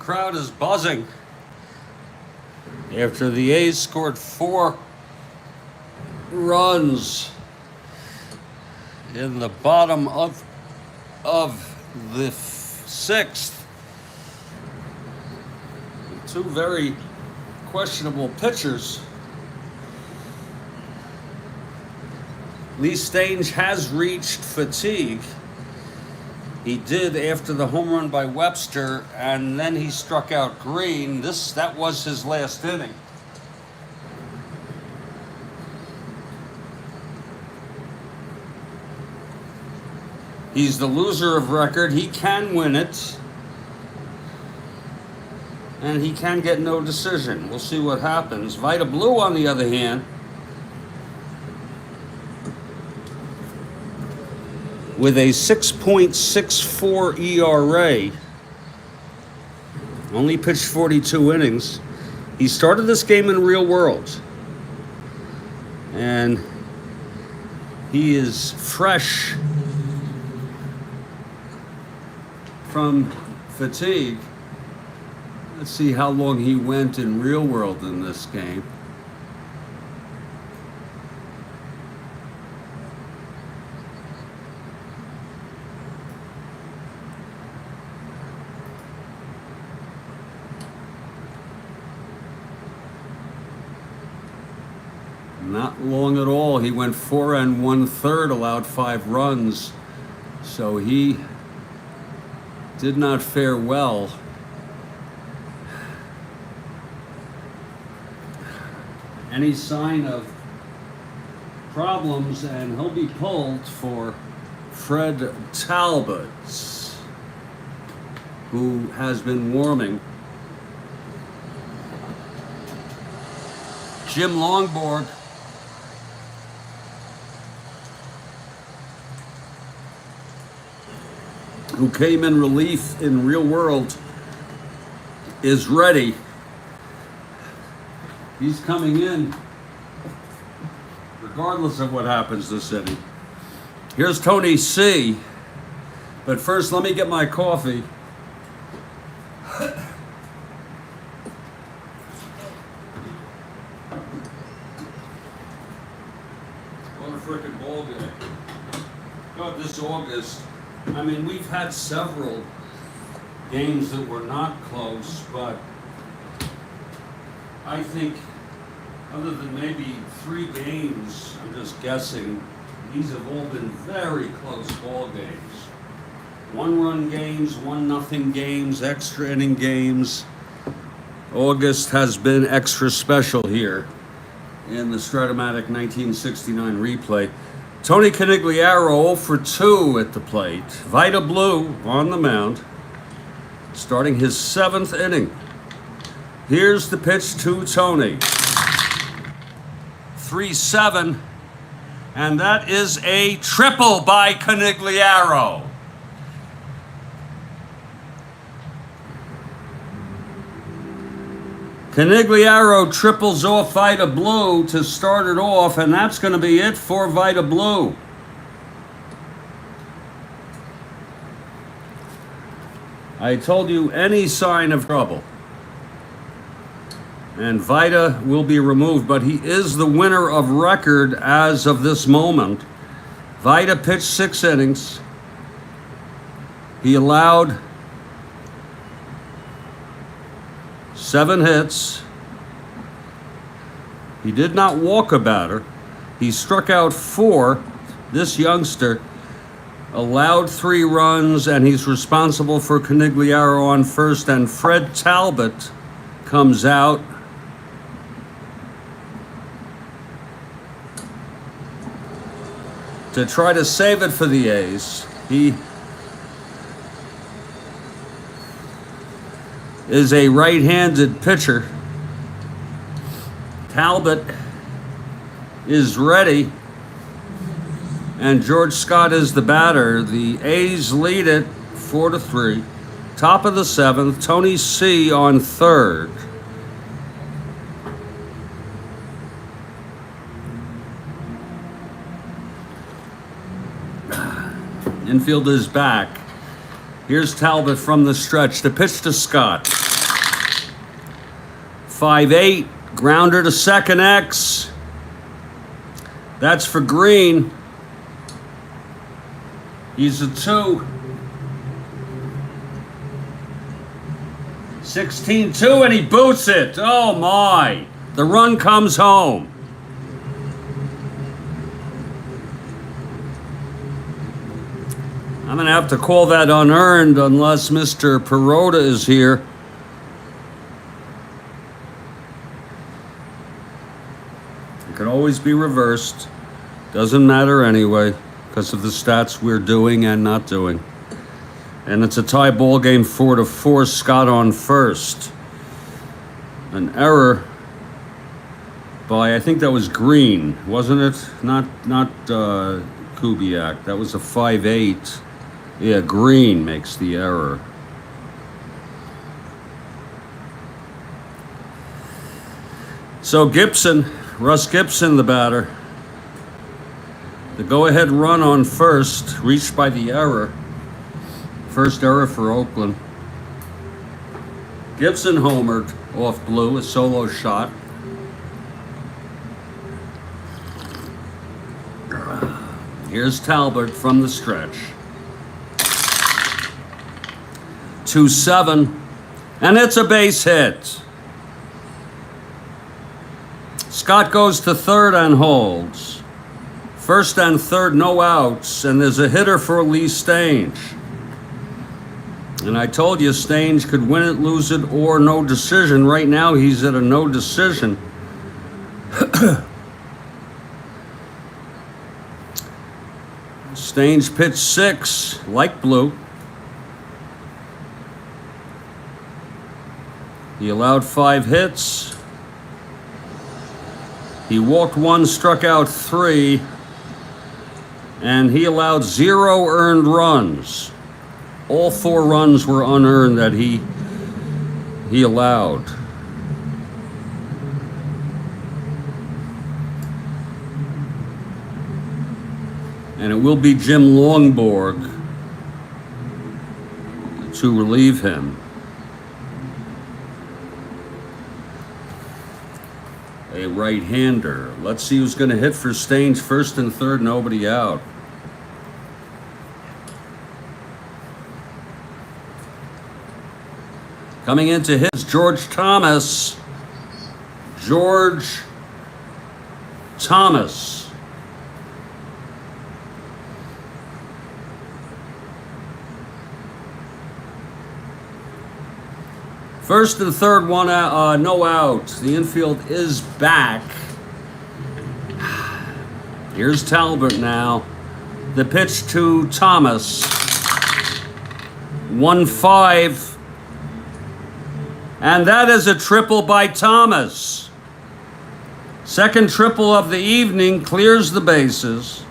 crowd is buzzing after the A's scored 4 runs in the bottom of the 6th. 2 very questionable pitchers. Lee Stange has reached fatigue. He did after the home run by Webster, and then he struck out Green. That was his last inning. He's the loser of record. He can win it. And he can get no decision. We'll see what happens. Vita Blue, on the other hand, with a 6.64 ERA, only pitched 42 innings. He started this game in Real World, and he is fresh from fatigue. Let's see how long he went in Real World in this game. Not long at all. He went 4 1/3, allowed 5 runs. So he did not fare well. Any sign of problems, and he'll be pulled for Fred Talbot, who has been warming. Jim Longborg who came in relief in Real World, is ready. He's coming in regardless of what happens this inning. Here's Tony C. But first, let me get my coffee. What a frickin' ball game. God, this August, I mean, we've had several games that were not close, but I think other than maybe 3 games, I'm just guessing, these have all been very close ball games. 1-run games, 1-0 games, extra inning games. August has been extra special here in the Strat-O-Matic 1969 replay. Tony Conigliaro 0 for 2 at the plate. Vita Blue on the mound, starting his 7th inning. Here's the pitch to Tony. 3-7, and that is a triple by Conigliaro. Conigliaro triples off Vita Blue to start it off, and that's going to be it for Vita Blue. I told you, any sign of trouble, and Vita will be removed, but he is the winner of record as of this moment. Vita pitched 6 innings. He allowed 7 hits. He did not walk a batter. He struck out 4. This youngster allowed 3 runs, and he's responsible for Conigliaro on first, and Fred Talbot comes out. To try to save it for the A's. He is a right-handed pitcher. Talbot is ready, and George Scott is the batter. The A's lead it 4-3. Top of the 7th, Tony C. on third. Infield is back. Here's Talbot from the stretch. The pitch to Scott. 5-8, grounder to second X. That's for Green. He's a 2. 16-2, and he boots it. Oh my. The run comes home. I'm going to have to call that unearned unless Mr. Perota is here. It can always be reversed. Doesn't matter anyway because of the stats we're doing and not doing. And it's a tie ball game, 4-4. Scott on first. An error by, I think that was Green, wasn't it? Not Kubiak. That was a 5-8. Yeah, Green makes the error. So Gibson, Russ Gibson, the batter. The go-ahead run on first, reached by the error. First error for Oakland. Gibson homered off Blue, a solo shot. Here's Talbot from the stretch. 2-7, and it's a base hit. Scott goes to third and holds. First and third, no outs, and there's a hitter for Lee Stange. And I told you Stange could win it, lose it, or no decision. Right now he's at a no decision. Stange pitched 6, like Blue. He allowed 5 hits. He walked 1, struck out 3, and he allowed 0 earned runs. All 4 runs were unearned that he allowed. And it will be Jim Longborg to relieve him. A right-hander. Let's see who's going to hit for Stange. First and third, nobody out. Coming into his George Thomas. George Thomas. First and third, one out, no out. The infield is back. Here's Talbot now. The pitch to Thomas. 1-5. And that is a triple by Thomas. Second triple of the evening, clears the bases.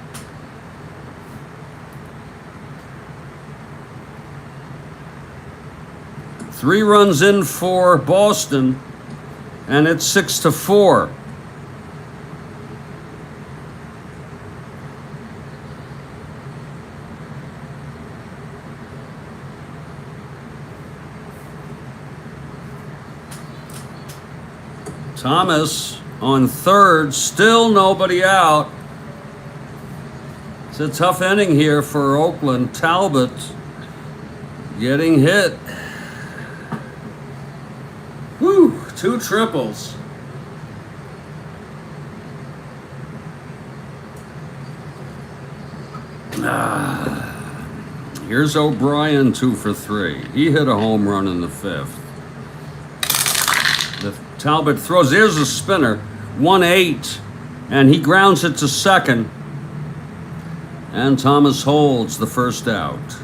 Three runs in for Boston, and it's 6-4. Thomas on third, still nobody out. It's a tough inning here for Oakland. Talbot getting hit. Whew, 2 triples. Here's O'Brien, 2 for 3. He hit a home run in the 5th. Talbot throws, there's a spinner, 1-8, and he grounds it to second. And Thomas holds the first out.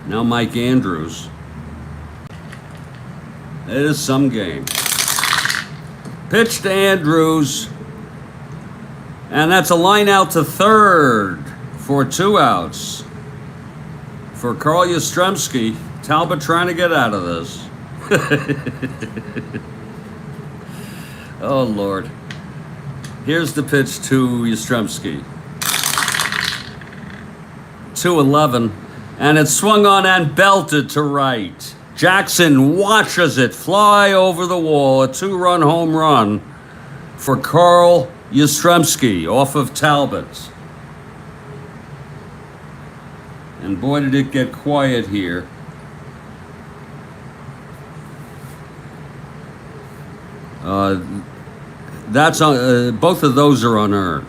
Now Mike Andrews. It is some game. Pitch to Andrews, and that's a line out to third for 2 outs. For Carl Yastrzemski, Talbot trying to get out of this. Oh, Lord. Here's the pitch to Yastrzemski. 2-11, and it's swung on and belted to right. Jackson watches it fly over the wall. A 2-run home run for Carl Yastrzemski off of Talbot. And boy, did it get quiet here. That's both of those are unearned.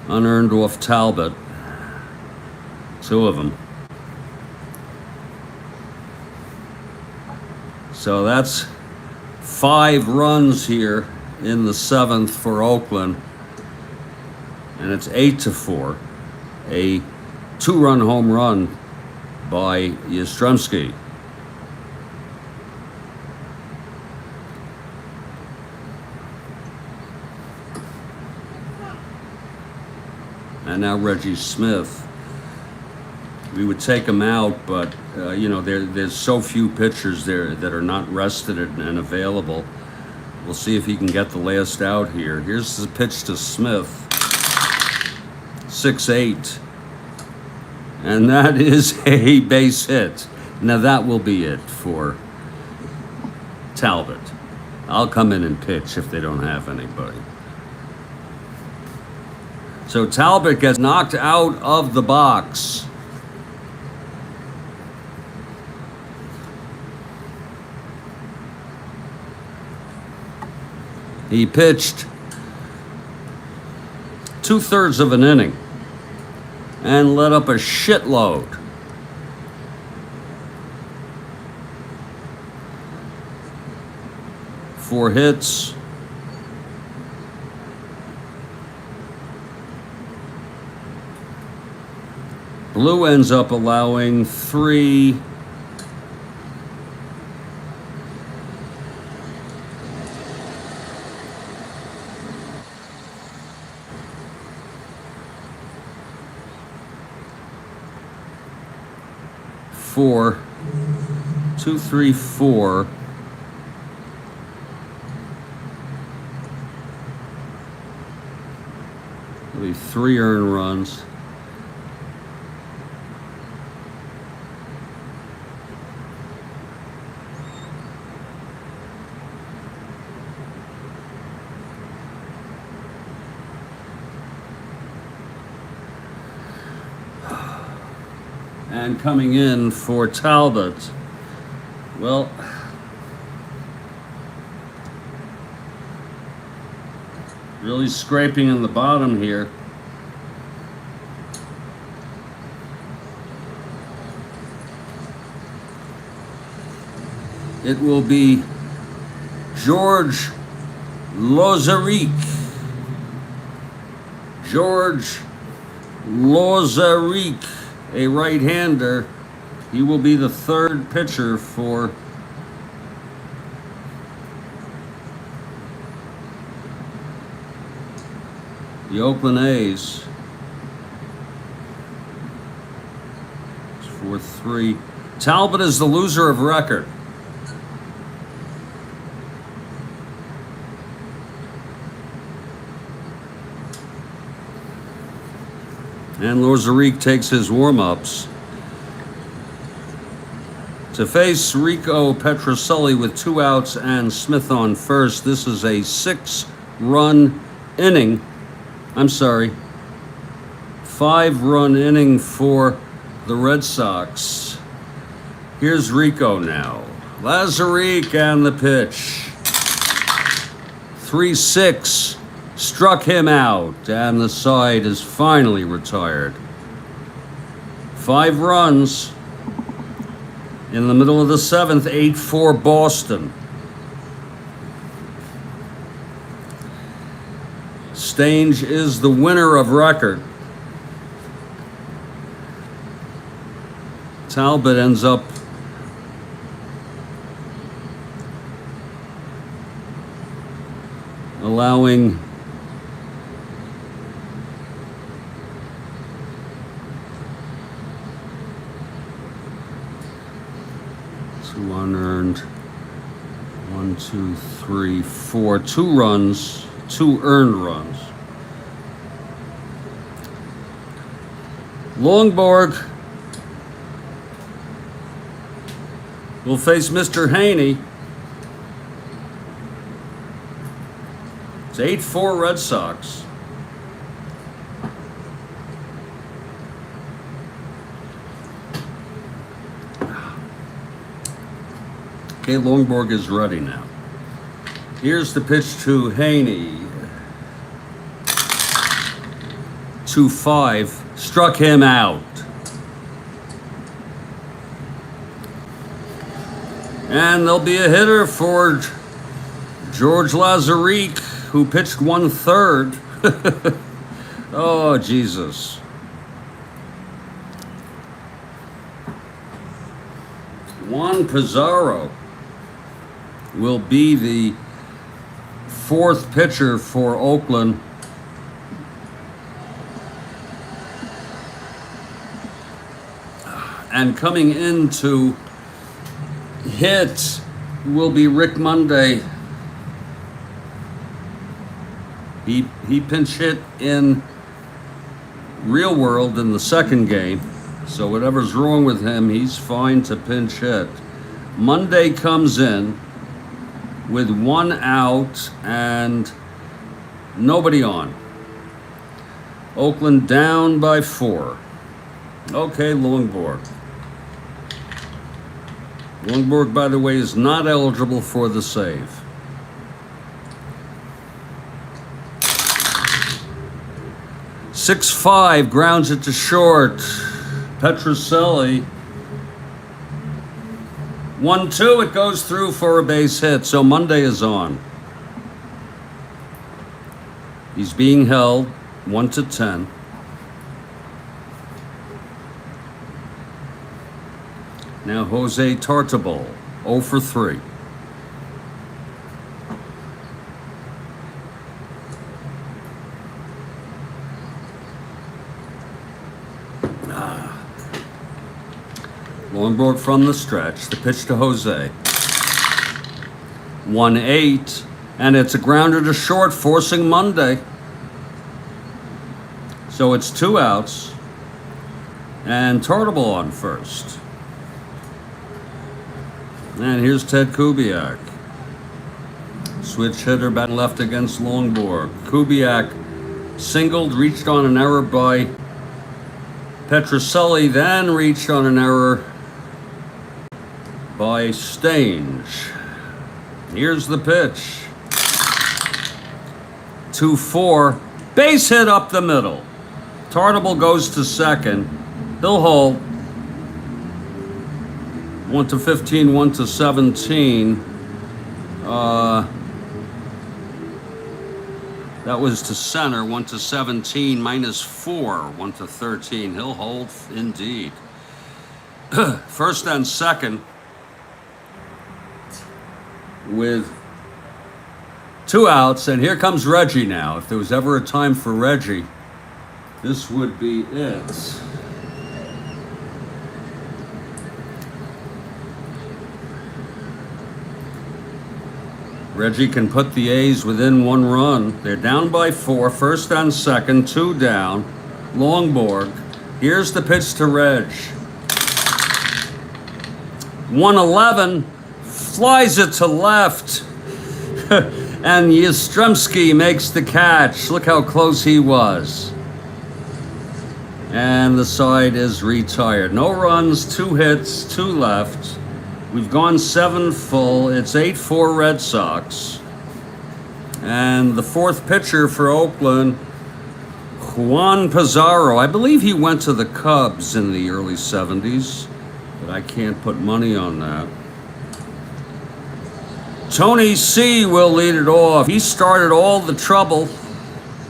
Unearned off Talbot. 2 of them. So that's 5 runs here in the 7th for Oakland. And it's 8-4. A 2-run home run by Yastrzemski. And now Reggie Smith. We would take him out, but you know, there's so few pitchers there that are not rested and available. We'll see if he can get the last out here. Here's the pitch to Smith. 6-8. And that is a base hit. Now that will be it for Talbot. I'll come in and pitch if they don't have anybody. So Talbot gets knocked out of the box. He pitched 2/3 of an inning and let up a shitload. Four hits. Blue ends up allowing 3. Four, 2, 3, 4. There'll be 3 earned runs. And coming in for Talbot, well, really scraping in the bottom here. It will be George Lozeric. George Lozeric, a right-hander. He will be the 3rd pitcher for the Oakland A's. It's 4-3. Talbot is the loser of record. And Lozeric takes his warm-ups. To face Rico Petrocelli with 2 outs and Smith on first. This is a 6-run inning. I'm sorry, 5-run inning for the Red Sox. Here's Rico now. Lozeric and the pitch. 3-6. Struck him out, and the side is finally retired. 5 runs in the middle of the 7th, 8-4 Boston. Stange is the winner of record. Talbot ends up allowing unearned. 1, 2, 3, 4. 2 runs, 2 earned runs. Longborg will face Mr. Haney. It's 8-4 Red Sox. Okay, Longborg is ready now. Here's the pitch to Haney. 2-5, struck him out. And there'll be a hitter for George Lazarick, who pitched 1/3. Oh, Jesus. Juan Pizarro will be the 4th pitcher for Oakland. And coming in to hit will be Rick Monday. He pinch hit in real world in the second game. So whatever's wrong with him, he's fine to pinch hit. Monday comes in with 1 out and nobody on. Oakland down by 4. Okay, Longborg. Longborg, by the way, is not eligible for the save. "6-5, grounds it to short. Petrocelli. 1-2, it goes through for a base hit, so Monday is on. He's being held 1-10. Now Jose Tartabal, 0 for 3. Longborg from the stretch. The pitch to Jose. 1-8, and it's a grounder to short, forcing Monday. So it's 2 outs, and Tartabal on first. And here's Ted Kubiak. Switch hitter batting left against Longborg. Kubiak singled, reached on an error by Petrocelli, then reached on an error by Stange. Here's the pitch. 2-4. Base hit up the middle. Tartabal goes to second. He'll hold. 1-15, 1-17. That was to center. 1-17, -4. 1-13. He'll hold indeed. First and second with 2 outs, and here comes Reggie now. If there was ever a time for Reggie, this would be it. Reggie can put the A's within 1 run. They're down by 4. First and second, 2 down. Longborg. Here's the pitch to Reg. 1-11. Flies it to left. And Yastrzemski makes the catch. Look how close he was. And the side is retired. No runs, 2 hits, 2 left. We've gone 7 full. It's 8-4 Red Sox. And the 4th pitcher for Oakland, Juan Pizarro. I believe he went to the Cubs in the early 70s, but I can't put money on that. Tony C. will lead it off. He started all the trouble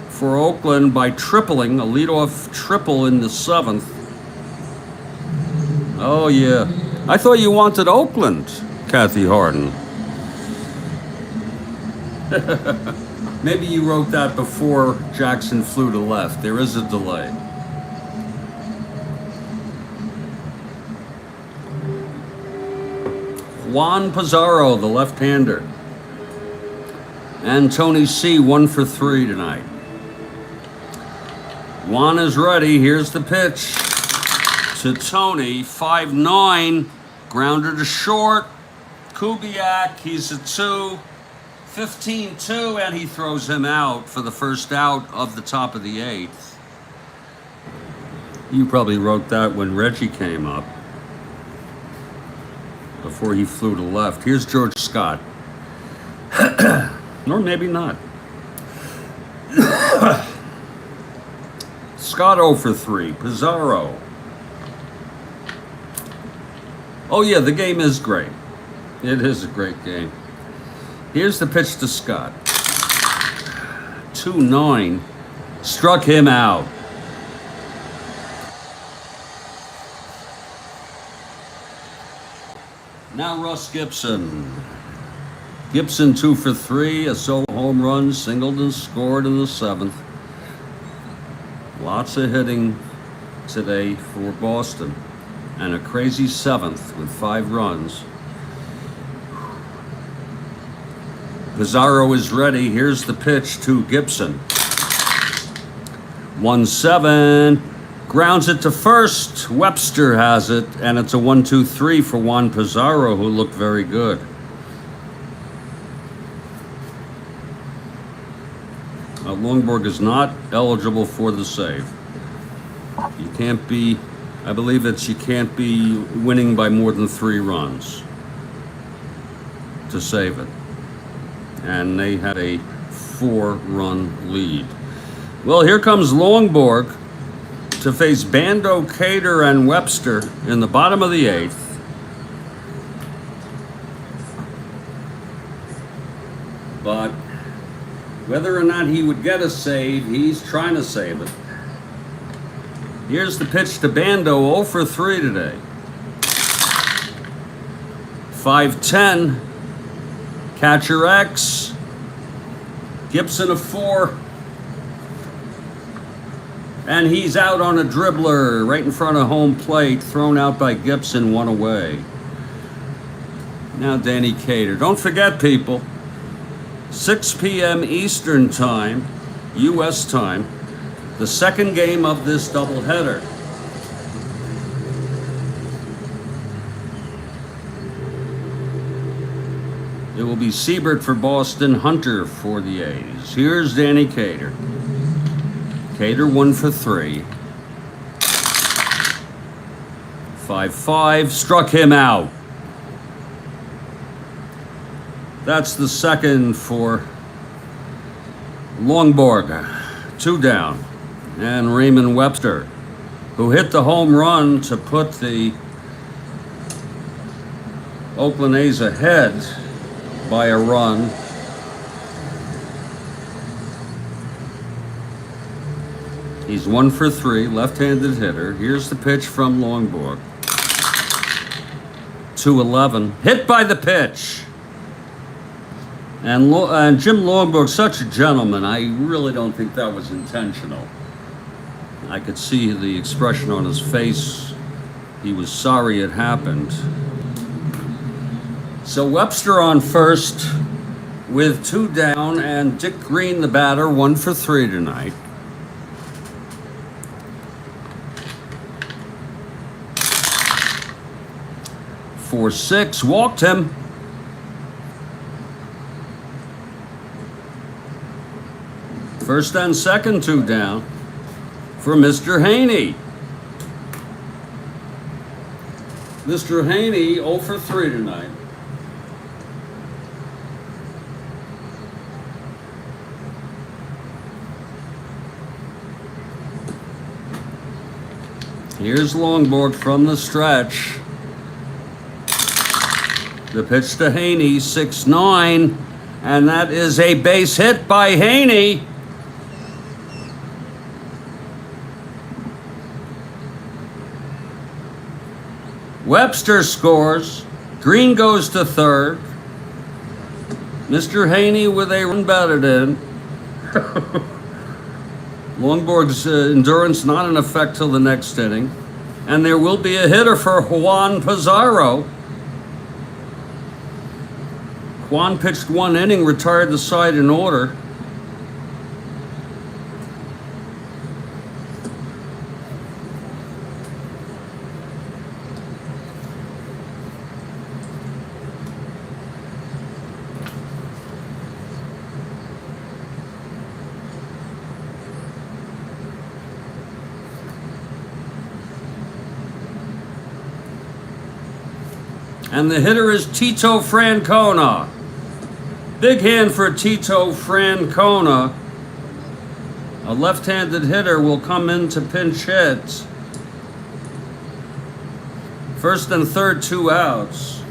for Oakland by tripling, a leadoff triple in the 7th. Oh, yeah. I thought you wanted Oakland, Kathy Harden. Maybe you wrote that before Jackson flew to left. There is a delay. Juan Pizarro, the left-hander. And Tony C., 1 for 3 tonight. Juan is ready. Here's the pitch. to Tony. 5-9. Grounder to short. Kubiak, he's a 2. 15-2, and he throws him out for the first out of the top of the 8th. You probably wrote that when Reggie came up, before he flew to left. Here's George Scott. Or maybe not. Scott 0 for 3. Pizarro. Oh yeah, the game is great. It is a great game. Here's the pitch to Scott. 2-9. Struck him out. Now Russ Gibson. Gibson 2 for 3. A solo home run. Singleton scored in the 7th. Lots of hitting today for Boston. And a crazy 7th with 5 runs. Pizarro is ready. Here's the pitch to Gibson. 1-7. Grounds it to first. Webster has it, and it's a 1-2-3 for Juan Pizarro, who looked very good. Longborg is not eligible for the save. You can't be, I believe you can't be winning by more than 3 runs to save it. And they had a 4-run lead. Well, here comes Longborg to face Bando, Cater, and Webster in the bottom of the 8th. But whether or not he would get a save, he's trying to save it. Here's the pitch to Bando, 0 for 3 today. 5-10. Catcher X. Gibson a 4. And he's out on a dribbler right in front of home plate, thrown out by Gibson, 1 away. Now Danny Cater. Don't forget, people, 6 p.m. Eastern Time, U.S. time, the second game of this doubleheader. It will be Siebert for Boston, Hunter for the A's. Here's Danny Cater. Cater 1 for 3. 5-5, struck him out. That's the second for Longborg. 2 down. And Raymond Webster, who hit the home run to put the Oakland A's ahead by a run. He's 1 for 3, left-handed hitter. Here's the pitch from Longborg. 2-11, hit by the pitch. And Jim Longborg, such a gentleman. I really don't think that was intentional. I could see the expression on his face. He was sorry it happened. So Webster on first with 2 down, and Dick Green, the batter, 1 for 3 tonight. For 6, walked him. First and second, 2 down for Mr. Haney. Mr. Haney 0 for 3 tonight. Here's Longborg from the stretch. The pitch to Haney, 6-9, and that is a base hit by Haney. Webster scores. Green goes to third. Mr. Haney with a run batted in. Longborg's endurance not in effect till the next inning. And there will be a hitter for Juan Pizarro. Juan pitched 1 inning, retired the side in order. And the hitter is Tito Francona. Big hand for Tito Francona. A left-handed hitter will come in to pinch hit. First and third, 2 outs.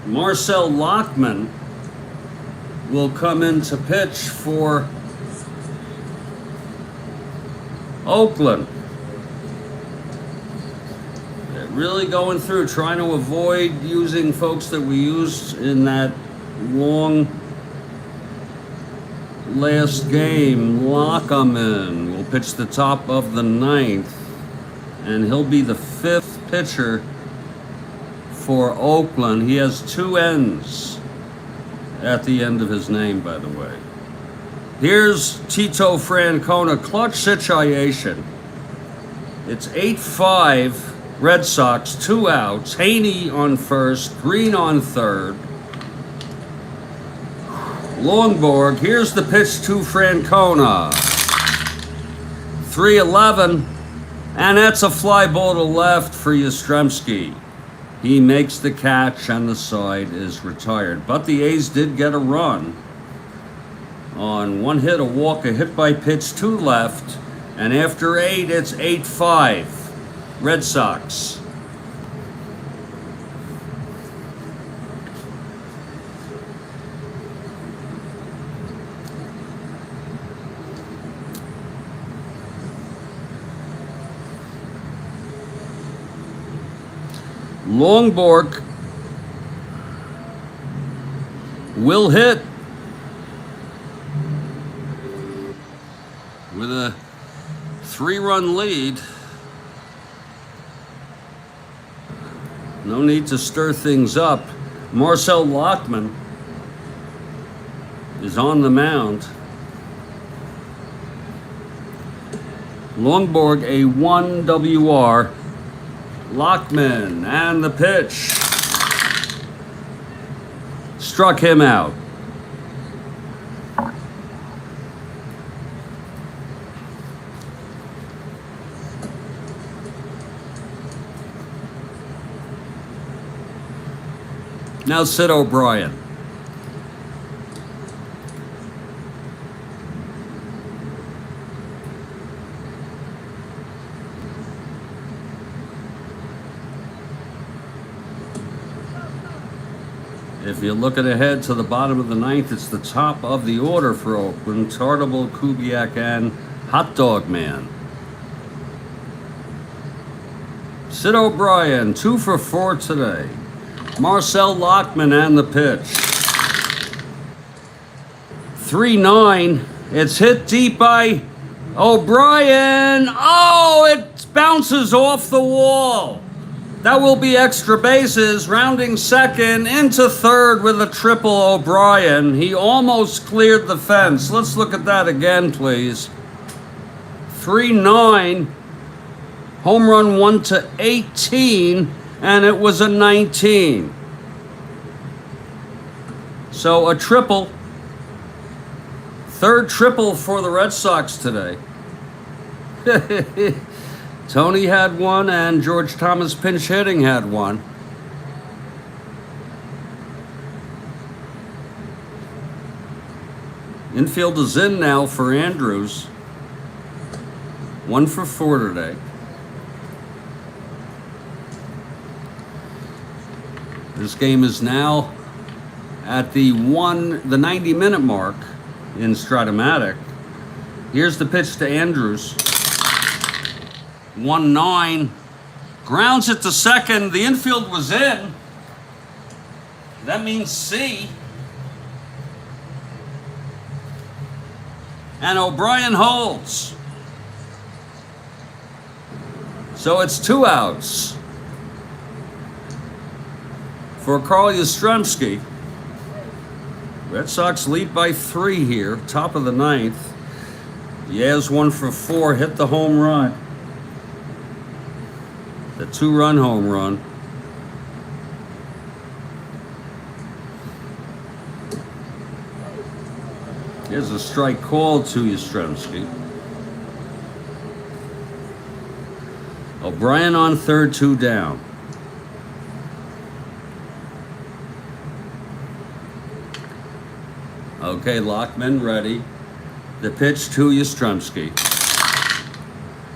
Marcel Lockman will come in to pitch for Oakland. They're really going through, trying to avoid using folks that we used in that long last game. Lockman will pitch the top of the 9th, and he'll be the 5th pitcher for Oakland. He has 2 N's at the end of his name, by the way. Here's Tito Francona, clutch situation. It's 8-5 Red Sox, 2 outs. Haney on first, Green on third. Longborg, here's the pitch to Francona. 3-11, and that's a fly ball to left for Yastrzemski. He makes the catch, and the side is retired. But the A's did get a run on 1 hit, a walk, a hit by pitch to left. And after 8, it's 8-5 Red Sox. Longborg will hit with a 3-run lead. No need to stir things up. Marcel Lockman is on the mound. Longborg, a 1 WR. Lockman, and the pitch. Struck him out. Now Sid O'Brien. If you're looking ahead to the bottom of the 9th, it's the top of the order for Oakland. Tartable, Kubiak, and Hot Dog Man. Sid O'Brien, 2 for 4 today. Marcel Lockman and the pitch. 3-9. It's hit deep by O'Brien. Oh, it bounces off the wall. That will be extra bases. Rounding second into third with a triple O'Brien. He almost cleared the fence. Let's look at that again, please. 3-9. Home run 1-18, and it was a 19. So a triple. 3rd triple for the Red Sox today. Tony had 1, and George Thomas pinch hitting had 1. Infield is in now for Andrews. 1 for 4 today. This game is now at the 90-minute mark in Strat-O-Matic. Here's the pitch to Andrews. 1-9. Grounds it to second. The infield was in. That means C. And O'Brien holds. So it's 2 outs for Carl Yastrzemski. Red Sox lead by 3 here, top of the 9th. Yaz 1 for 4, hit the home run. The 2-run home run. Here's a strike called to Yastrzemski. O'Brien on third, 2 down. Okay, Lockman ready. The pitch to Yastrzemski.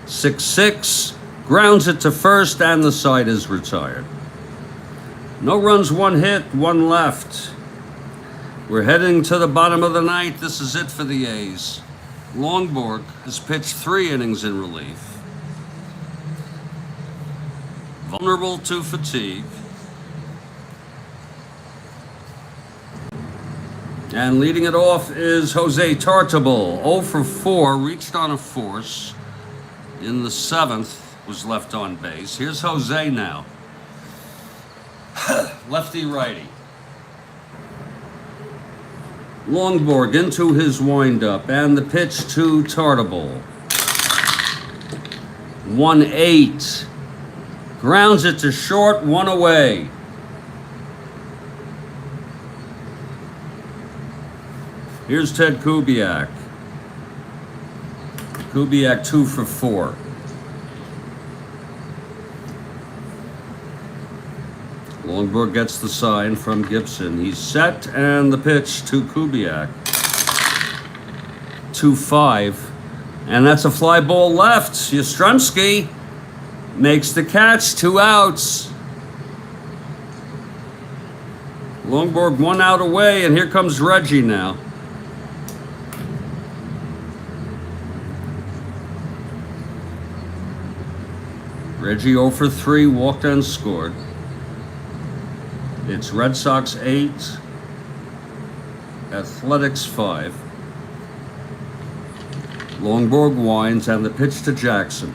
6-6, grounds it to first, and the side is retired. No runs, 1 hit, 1 left. We're heading to the bottom of the ninth. This is it for the A's. Longborg has pitched 3 innings in relief. Vulnerable to fatigue. And leading it off is Jose Tartabull. 0 for 4, reached on a force. In the 7th, was left on base. Here's Jose now. Lefty-righty. Longborg into his windup, and the pitch to Tartabull. 1-8. Grounds it to short, 1 away. Here's Ted Kubiak. Kubiak 2 for 4. Longborg gets the sign from Gibson. He's set, and the pitch to Kubiak. 2-5. And that's a fly ball left. Yastrzemski makes the catch, 2 outs. Longborg 1 out away, and here comes Reggie now. Reggie 0 for 3, walked and scored. It's Red Sox 8, Athletics 5. Longborg winds, and the pitch to Jackson.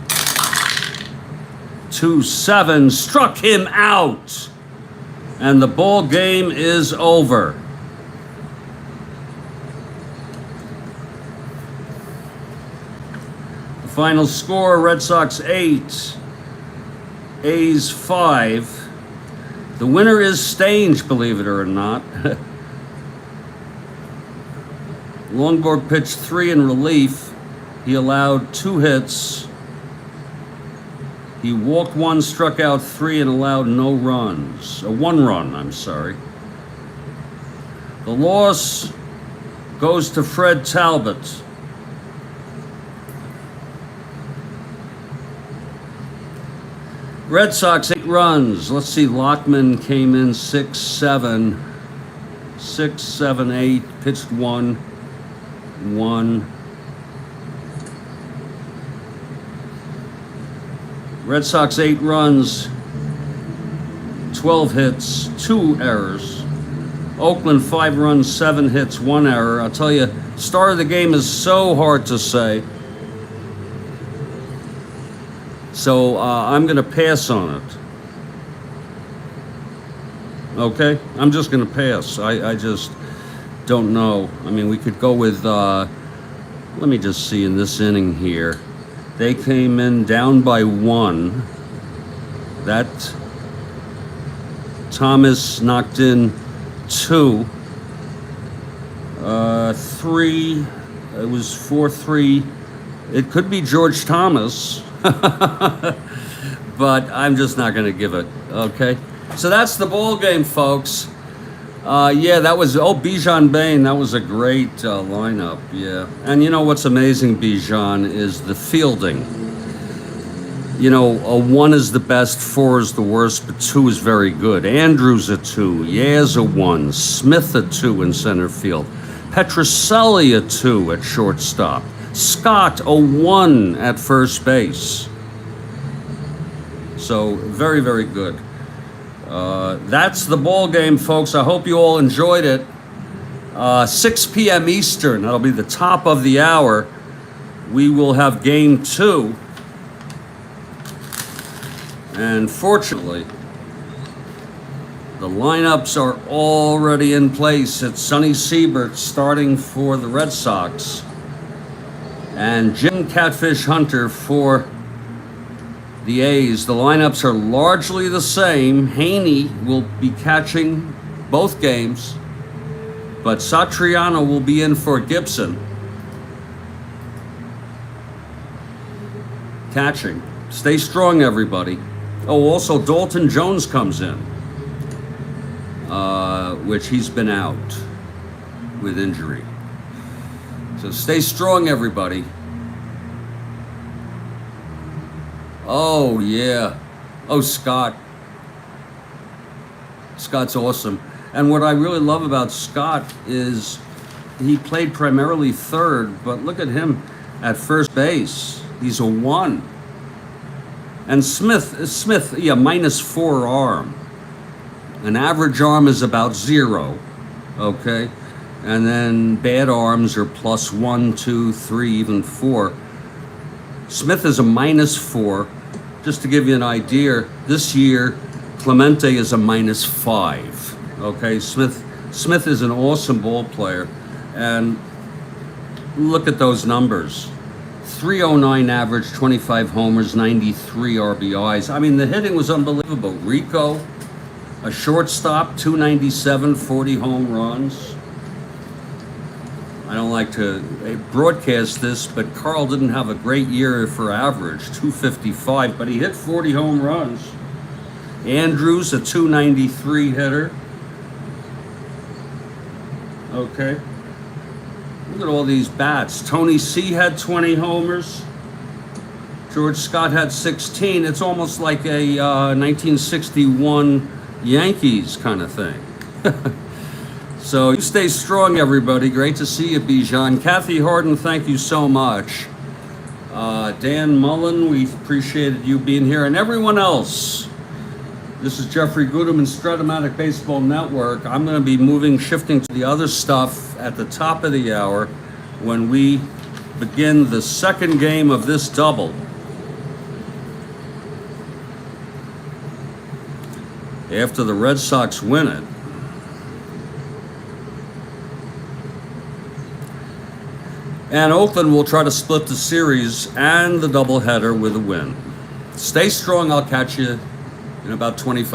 2-7, struck him out. And the ball game is over. The final score, Red Sox 8, A's 5. The winner is Stange, believe it or not. Longborg pitched 3 in relief. He allowed 2 hits. He walked 1, struck out 3, and allowed no runs. 1 run, I'm sorry. The loss goes to Fred Talbot. Red Sox 8 runs. Let's see, Lockman came in 6-7. 6-7-8, pitched 1. Red Sox 8 runs, 12 hits, 2 errors. Oakland 5 runs, 7 hits, 1 error. I'll tell you, start of the game is so hard to say. So I'm going to pass on it. Okay? I'm just going to pass. I just don't know. I mean, we could go with, let me just see in this inning here. They came in down by 1. That Thomas knocked in 2. 3. It was 4-3. It could be George Thomas. But I'm just not going to give it. Okay? So that's the ball game, folks. Yeah, that was, Bijan Bain, that was a great lineup, yeah. And you know what's amazing, Bijan, is the fielding. You know, a 1 is the best, 4 is the worst, but 2 is very good. Andrews a 2, Yaz a 1, Smith a 2 in center field, Petrocelli a 2 at shortstop, Scott a 1 at first base. So, very, very good. That's the ball game, folks. I hope you all enjoyed it. 6 p.m. Eastern, that'll be the top of the hour. We will have game 2. And fortunately, the lineups are already in place. It's Sonny Siebert starting for the Red Sox, and Jim Catfish Hunter for the A's. The lineups are largely the same. Haney will be catching both games. But Satriano will be in for Gibson. Catching. Stay strong, everybody. Oh, also Dalton Jones comes in, which he's been out with injury. So stay strong, everybody. Oh, yeah. Oh, Scott. Scott's awesome. And what I really love about Scott is he played primarily third, but look at him at first base. He's a 1. And Smith, yeah, -4 arm. An average arm is about 0, okay? And then bad arms are +1, 2, 3, even 4. Smith is a -4. Just to give you an idea, this year, Clemente is a -5. Okay, Smith is an awesome ball player, and look at those numbers. 309 average, 25 homers, 93 RBIs. I mean, the hitting was unbelievable. Rico, a shortstop, 297, 40 home runs. I don't like to broadcast this, but Carl didn't have a great year for average, 255, but he hit 40 home runs. Andrews, a 293 hitter. Okay. Look at all these bats. Tony C had 20 homers. George Scott had 16. It's almost like a 1961 Yankees kind of thing. So you stay strong, everybody. Great to see you, Bijan. Kathy Harden, thank you so much. Dan Mullen, we appreciated you being here. And everyone else. This is Jeffrey Goodham and Strat-O-Matic Baseball Network. I'm going to be shifting to the other stuff at the top of the hour when we begin the second game of this double. After the Red Sox win it. And Oakland will try to split the series and the doubleheader with a win. Stay strong. I'll catch you in about 25